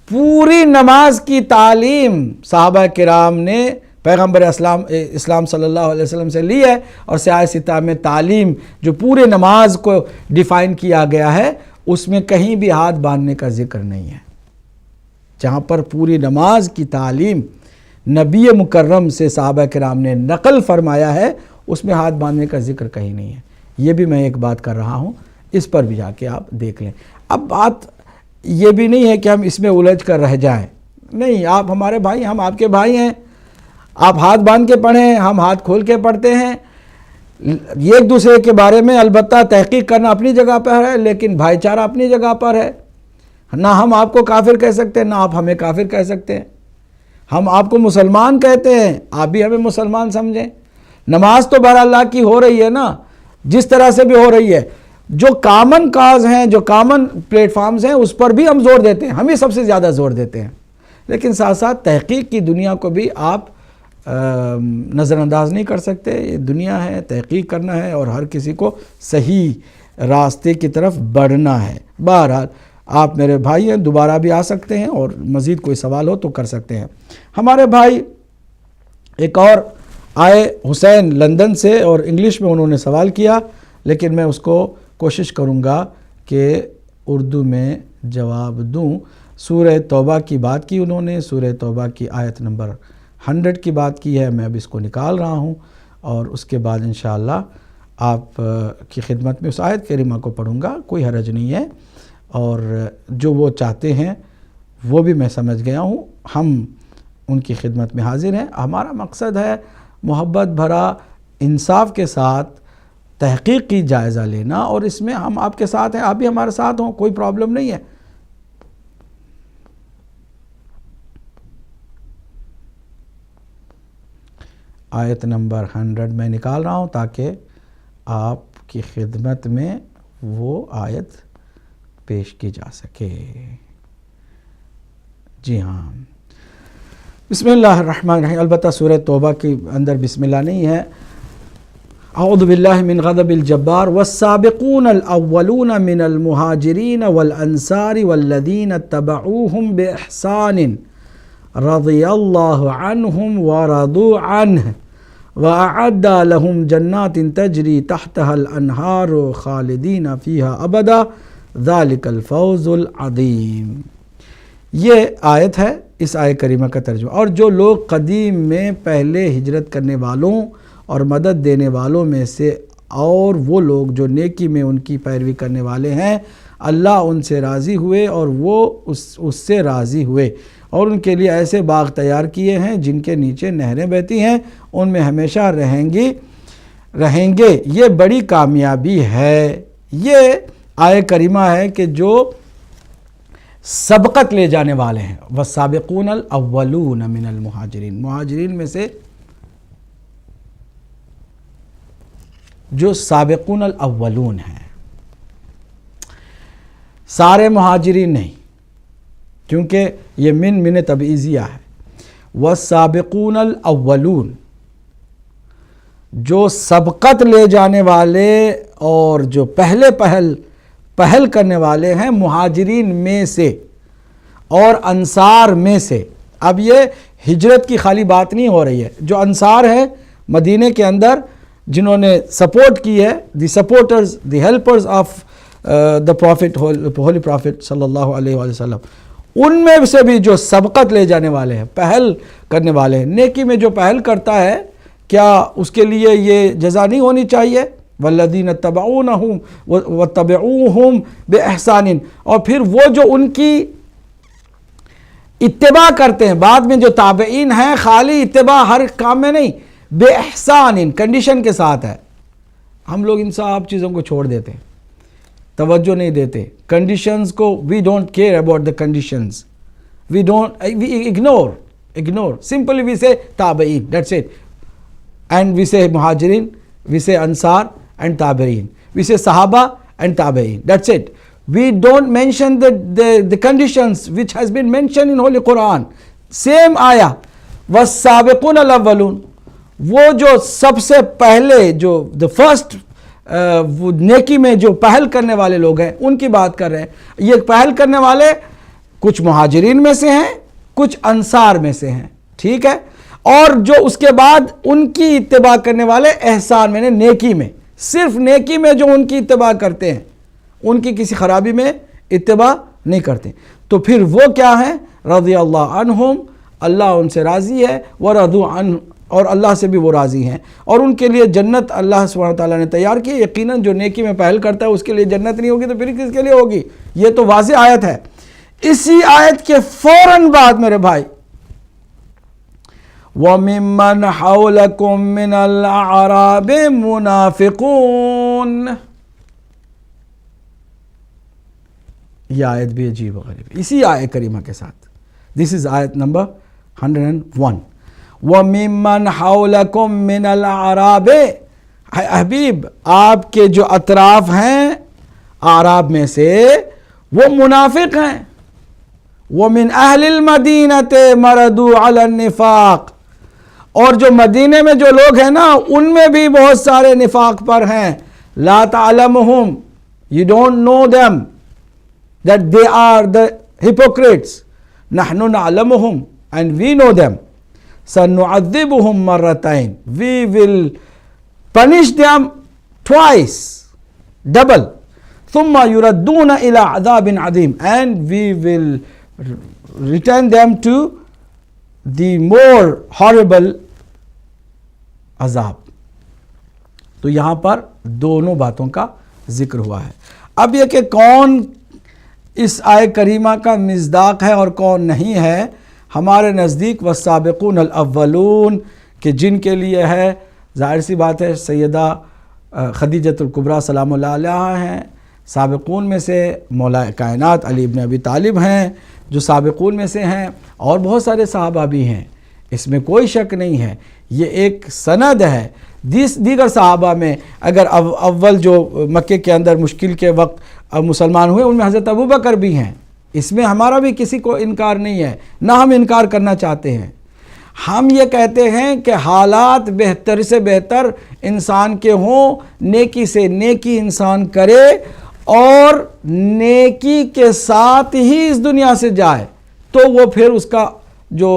پوری نماز کی تعلیم صحابہ کرام نے پیغمبر اسلام صلی اللہ علیہ وسلم سے لی ہے، اور سیاہ ستہ میں تعلیم جو پورے نماز کو ڈیفائن کیا گیا ہے اس میں کہیں بھی ہاتھ باندھنے کا ذکر نہیں ہے. جہاں پر پوری نماز کی تعلیم نبی مکرم سے صحابہ کرام نے نقل فرمایا ہے اس میں ہاتھ باندھنے کا ذکر کہیں نہیں ہے. یہ بھی میں ایک بات کر رہا ہوں، اس پر بھی جا کے آپ دیکھ لیں. اب بات یہ بھی نہیں ہے کہ ہم اس میں الجھ کر رہ جائیں. نہیں، آپ ہمارے بھائی، ہم آپ کے بھائی ہیں. آپ ہاتھ باندھ کے پڑھیں، ہم ہاتھ کھول کے پڑھتے ہیں. ایک دوسرے کے بارے میں البتہ تحقیق کرنا اپنی جگہ پر ہے، لیکن بھائی چارہ اپنی جگہ پر ہے. نہ ہم آپ کو کافر کہہ سکتے ہیں، نہ آپ ہمیں کافر کہہ سکتے ہیں. ہم آپ کو مسلمان کہتے ہیں، آپ بھی ہمیں مسلمان سمجھیں. نماز تو بہر اللہ کی ہو رہی ہے نا، جس طرح سے بھی ہو رہی ہے. جو کامن کاز ہیں، جو کامن پلیٹ فارمز ہیں، اس پر بھی ہم زور دیتے ہیں، ہم ہی سب سے زیادہ زور دیتے ہیں. لیکن ساتھ ساتھ تحقیق کی دنیا کو بھی آپ نظر انداز نہیں کر سکتے. یہ دنیا ہے، تحقیق کرنا ہے، اور ہر کسی کو صحیح راستے کی طرف بڑھنا ہے. بہرحال آپ میرے بھائی ہیں، دوبارہ بھی آ سکتے ہیں، اور مزید کوئی سوال ہو تو کر سکتے ہیں. ہمارے بھائی ایک اور آئے حسین لندن سے اور انگلش میں انہوں نے سوال کیا، لیکن میں اس کو کوشش کروں گا کہ اردو میں جواب دوں۔ سورہ توبہ کی بات کی انہوں نے، سورہ توبہ کی آیت نمبر 100 کی بات کی ہے، میں اب اس کو نکال رہا ہوں اور اس کے بعد انشاءاللہ آپ کی خدمت میں اس آیت کریمہ کو پڑھوں گا، کوئی حرج نہیں ہے، اور جو وہ چاہتے ہیں وہ بھی میں سمجھ گیا ہوں، ہم ان کی خدمت میں حاضر ہیں۔ ہمارا مقصد ہے محبت بھرا انصاف کے ساتھ تحقیق کی جائزہ لینا، اور اس میں ہم آپ کے ساتھ ہیں، آپ بھی ہمارے ساتھ ہوں، کوئی پرابلم نہیں ہے۔ آیت نمبر 100 میں نکال رہا ہوں تاکہ آپ کی خدمت میں وہ آیت پیش کی جا سکے۔ جی ہاں، بسم اللہ الرحمن الرحیم۔ البتہ سورہ توبہ کے اندر بسم اللہ نہیں ہے۔ اعوذ باللہ من غضب الجبار والسابقون الاولون من المہاجرین والانصار والذین اتبعوہم باحسان رضی اللہ عنہم ورضوا عنہ وأعد لهم جنات تجری تحتها الانہار خالدین فیہا ابدا ذلک الفوز العظیم۔ یہ آیت ہے، اس آیت کریمہ کا ترجمہ۔ اور جو لوگ قدیم میں پہلے ہجرت کرنے والوں اور مدد دینے والوں میں سے، اور وہ لوگ جو نیکی میں ان کی پیروی کرنے والے ہیں، اللہ ان سے راضی ہوئے اور وہ اس سے راضی ہوئے، اور ان کے لیے ایسے باغ تیار کیے ہیں جن کے نیچے نہریں بہتی ہیں، ان میں ہمیشہ رہیں گے۔ یہ بڑی کامیابی ہے۔ یہ آیت کریمہ ہے کہ جو سبقت لے جانے والے ہیں، والسابقون الاولون من المہاجرین، مہاجرین میں سے جو سابقون الاولون ہیں، سارے مہاجرین نہیں، کیونکہ یہ من تبعیضیہ ہے۔ والسابقون الاولون، جو سبقت لے جانے والے اور جو پہل کرنے والے ہیں مہاجرین میں سے اور انصار میں سے۔ اب یہ ہجرت کی خالی بات نہیں ہو رہی ہے، جو انصار ہیں مدینے کے اندر جنہوں نے سپورٹ کی ہے، the supporters, the helpers of the prophet, holy prophet صلی اللہ علیہ وآلہ وسلم، ان میں سے بھی جو سبقت لے جانے والے ہیں، پہل کرنے والے ہیں، نیکی میں جو پہل کرتا ہے، کیا اس کے لیے یہ جزا نہیں ہونی چاہیے؟ والذین اتبعونہم واتبعوہم باحسان، اور پھر وہ جو ان کی اتباع کرتے ہیں، بعد میں جو تابعین ہیں، خالی اتباع ہر کام میں نہیں، بے احسان، کنڈیشن کے ساتھ ہے۔ ہم لوگ ان سب چیزوں کو چھوڑ دیتے ہیں، توجہ نہیں دیتے کنڈیشنز کو، we don't care about the conditions, we ignore simply we say تابعین، دیٹس اٹ، اینڈ وی سے مہاجرین، وی سے انصار اینڈ تابعین، وی سے صحابہ اینڈ تابعین، that's it. We don't mention the conditions which has been mentioned in Holy Quran. Same ayah. وَالسَّابِقُونَ الْأَوَّلُونَ، وہ جو سب سے پہلے، جو the first نیکی میں جو پہل کرنے والے لوگ ہیں، ان کی بات کر رہے ہیں۔ یہ پہل کرنے والے کچھ مہاجرین میں سے ہیں، کچھ انصار میں سے ہیں، ٹھیک ہے، اور جو اس کے بعد ان کی اتباع کرنے والے احسان میں، نیکی میں، صرف نیکی میں جو ان کی اتباع کرتے ہیں، ان کی کسی خرابی میں اتباع نہیں کرتے، تو پھر وہ کیا ہیں؟ رضی اللہ عنہم، اللہ ان سے راضی ہے، ورضوا عنہ، اور اللہ سے بھی وہ راضی ہیں، اور ان کے لیے جنت اللہ سبحانہ وتعالیٰ نے تیار کی۔ یقیناً جو نیکی میں پہل کرتا ہے اس کے لیے جنت نہیں ہوگی تو پھر کس کے لیے ہوگی؟ یہ تو واضح آیت ہے۔ اسی آیت کے فوراً بعد میرے بھائی، وَمِمَّنْ حَوْلَكُمْ مِنَ الْأَعْرَابِ مُنَافِقُونَ، یہ آیت بھی عجیب و غریب، اسی آیت کریمہ کے ساتھ، دس از آیت نمبر 101۔ وَمِمَّنْ حَوْلَكُمْ مِنَ الْأَعْرَابِ، حبیب آپ کے جو اطراف ہیں اعراب میں سے، وہ منافق ہیں۔ وَمِنْ أَهْلِ الْمَدِينَةِ مَرَدُوا عَلَى النِّفَاقِ، اور جو مدینے میں جو لوگ ہیں نا، ان میں بھی بہت سارے نفاق پر ہیں۔ لَا تَعْلَمُهُمْ، you don't know them that they are the hypocrites، نَحْنُ نَعْلَمُهُمْ and we know them۔ سَنُعَذِّبُهُمْ مَرَّتَيْن, we will punish them twice, double. ثُمَّ يُرَدُّونَ إِلَىٰ عَذَابٍ عَظِيمٍ, and we will return them to the more horrible عذاب. تو یہاں پر دونوں باتوں کا ذکر ہوا ہے. اب یہ کہ کون اس آیہ کریمہ کا مصداق ہے اور کون نہیں ہے، ہمارے نزدیک والسابقون الاولون کہ جن کے لیے ہے، ظاہر سی بات ہے سیدہ خدیجۃ الکبریٰ سلام اللہ علیہا ہیں، سابقون میں سے مولا کائنات علی ابن ابی طالب ہیں جو سابقون میں سے ہیں، اور بہت سارے صحابہ بھی ہیں، اس میں کوئی شک نہیں ہے. یہ ایک سند ہے. دیگر صحابہ میں اگر اول جو مکے کے اندر مشکل کے وقت مسلمان ہوئے ان میں حضرت ابوبکر بھی ہیں. اس میں ہمارا بھی کسی کو انکار نہیں ہے، نہ ہم انکار کرنا چاہتے ہیں. ہم یہ کہتے ہیں کہ حالات بہتر سے بہتر انسان کے ہوں، نیکی سے نیکی انسان کرے اور نیکی کے ساتھ ہی اس دنیا سے جائے تو وہ پھر اس کا جو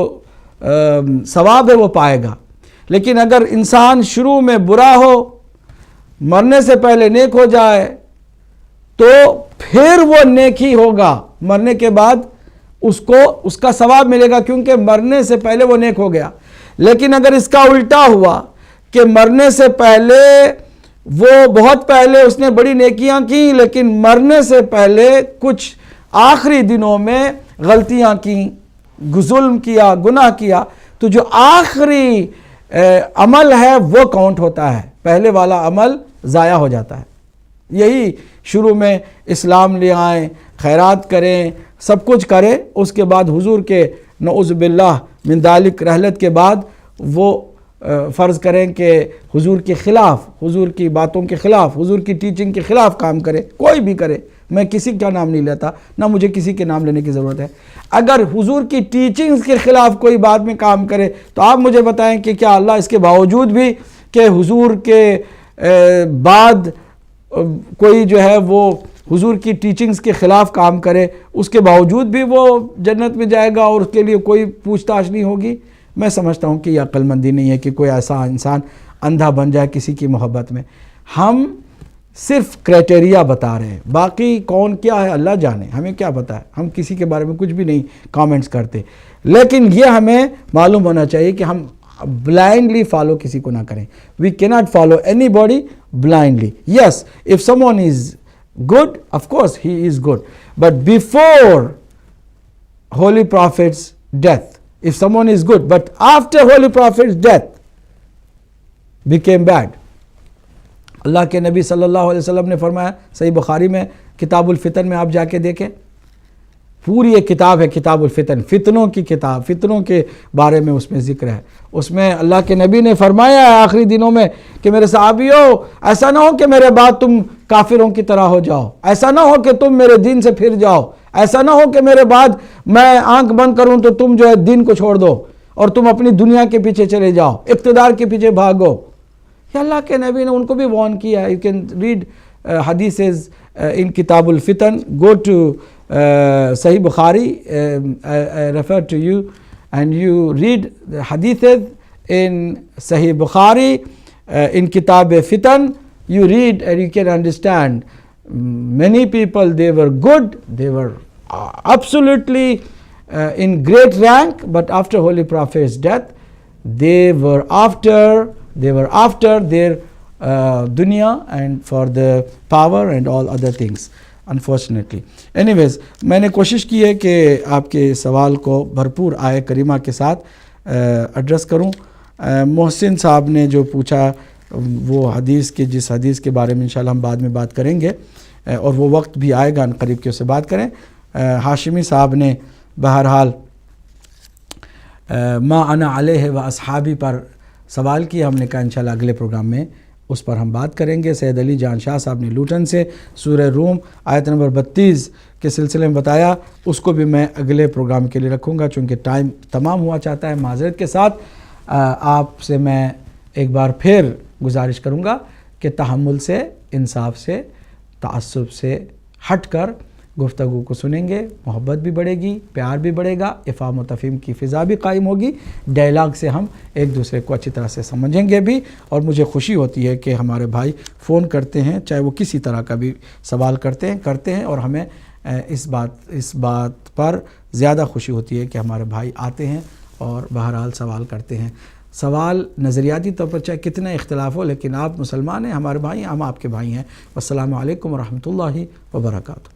ثواب ہے وہ پائے گا. لیکن اگر انسان شروع میں برا ہو، مرنے سے پہلے نیک ہو جائے تو پھر وہ نیکی ہوگا، مرنے کے بعد اس کو اس کا ثواب ملے گا کیونکہ مرنے سے پہلے وہ نیک ہو گیا. لیکن اگر اس کا الٹا ہوا کہ مرنے سے پہلے وہ بہت پہلے اس نے بڑی نیکیاں کی لیکن مرنے سے پہلے کچھ آخری دنوں میں غلطیاں کی، ظلم کیا، گناہ کیا، تو جو آخری عمل ہے وہ کاؤنٹ ہوتا ہے، پہلے والا عمل ضائع ہو جاتا ہے. یہی شروع میں اسلام لے آئیں، خیرات کریں، سب کچھ کریں، اس کے بعد حضور کے نعوذ باللہ من ذالک رحلت کے بعد وہ فرض کریں کہ حضور کے خلاف، حضور کی باتوں کے خلاف، حضور کی ٹیچنگ کے خلاف کام کرے. کوئی بھی کرے، میں کسی کا نام نہیں لیتا، نہ مجھے کسی کے نام لینے کی ضرورت ہے. اگر حضور کی ٹیچنگز کے خلاف کوئی بات میں کام کرے تو آپ مجھے بتائیں کہ کیا اللہ اس کے باوجود بھی کہ حضور کے بعد کوئی جو ہے وہ حضور کی ٹیچنگز کے خلاف کام کرے اس کے باوجود بھی وہ جنت میں جائے گا اور اس کے لیے کوئی پوچھ تاچھ نہیں ہوگی؟ میں سمجھتا ہوں کہ یہ عقل مندی نہیں ہے کہ کوئی ایسا انسان اندھا بن جائے کسی کی محبت میں. ہم صرف کرائٹیریا بتا رہے ہیں، باقی کون کیا ہے اللہ جانے، ہمیں کیا پتہ ہے، ہم کسی کے بارے میں کچھ بھی نہیں کامنٹس کرتے. لیکن یہ ہمیں معلوم ہونا چاہیے کہ ہم blindly فالو کسی کو نہ کریں. We cannot follow anybody blindly. Yes, if someone is good, of course he is good. But before Holy Prophet's death, if someone is good, but after Holy Prophet's death became bad. اللہ کے نبی صلی اللہ علیہ وسلم نے فرمایا صحیح بخاری میں کتاب الفتن میں آپ جا کے دیکھیں، پوری ایک کتاب ہے کتاب الفتن، فتنوں کی کتاب، فتنوں کے بارے میں اس میں ذکر ہے. اس میں اللہ کے نبی نے فرمایا ہے آخری دنوں میں کہ میرے صحابیوں ایسا نہ ہو کہ میرے بعد تم کافروں کی طرح ہو جاؤ، ایسا نہ ہو کہ تم میرے دین سے پھر جاؤ، ایسا نہ ہو کہ میرے بعد میں آنکھ بند کروں تو تم جو ہے دین کو چھوڑ دو اور تم اپنی دنیا کے پیچھے چلے جاؤ، اقتدار کے پیچھے بھاگو. یہ اللہ کے نبی نے ان کو بھی وارن کیا ہے. یو کین ریڈ حدیثز ان کتاب الفتن. Go to Sahih Bukhari, I refer to you, and you read the hadiths in Sahih Bukhari, in Kitab Fitan, you read and you can understand. Many people, they were good, they were absolutely in great rank, but after Holy Prophet's death, they were after their dunya and for the power and all other things. Unfortunately. Anyways میں نے کوشش کی ہے کہ آپ کے سوال کو بھرپور آیہ کریمہ کے ساتھ ایڈریس کروں. محسن صاحب نے جو پوچھا وہ حدیث کے جس حدیث کے بارے میں انشاءاللہ ہم بعد میں بات کریں گے اور وہ وقت بھی آئے گا ان قریب کہ اس سے بات کریں. ہاشمی صاحب نے بہرحال ما انا علیہ و اصحابی پر سوال کیا. ہم نے کہا انشاءاللہ اگلے پروگرام میں اس پر ہم بات کریں گے. سید علی جان شاہ صاحب نے لوٹن سے سورہ روم آیت نمبر 32 کے سلسلے میں بتایا، اس کو بھی میں اگلے پروگرام کے لیے رکھوں گا چونکہ ٹائم تمام ہوا چاہتا ہے. معذرت کے ساتھ آپ سے میں ایک بار پھر گزارش کروں گا کہ تحمل سے، انصاف سے، تعصب سے ہٹ کر گفتگو کو سنیں گے، محبت بھی بڑھے گی، پیار بھی بڑھے گا، افہام و تفہیم کی فضا بھی قائم ہوگی، ڈائلاگ سے ہم ایک دوسرے کو اچھی طرح سے سمجھیں گے بھی، اور مجھے خوشی ہوتی ہے کہ ہمارے بھائی فون کرتے ہیں، چاہے وہ کسی طرح کا بھی سوال کرتے ہیں، اور ہمیں اس بات پر زیادہ خوشی ہوتی ہے کہ ہمارے بھائی آتے ہیں اور بہرحال سوال کرتے ہیں۔ سوال نظریاتی طور پر چاہے کتنا اختلاف ہو، لیکن آپ مسلمان ہیں، ہمارے بھائی ہیں، ہم آپ کے بھائی ہیں۔ والسلام علیکم ورحمۃ اللہ وبرکاتہ۔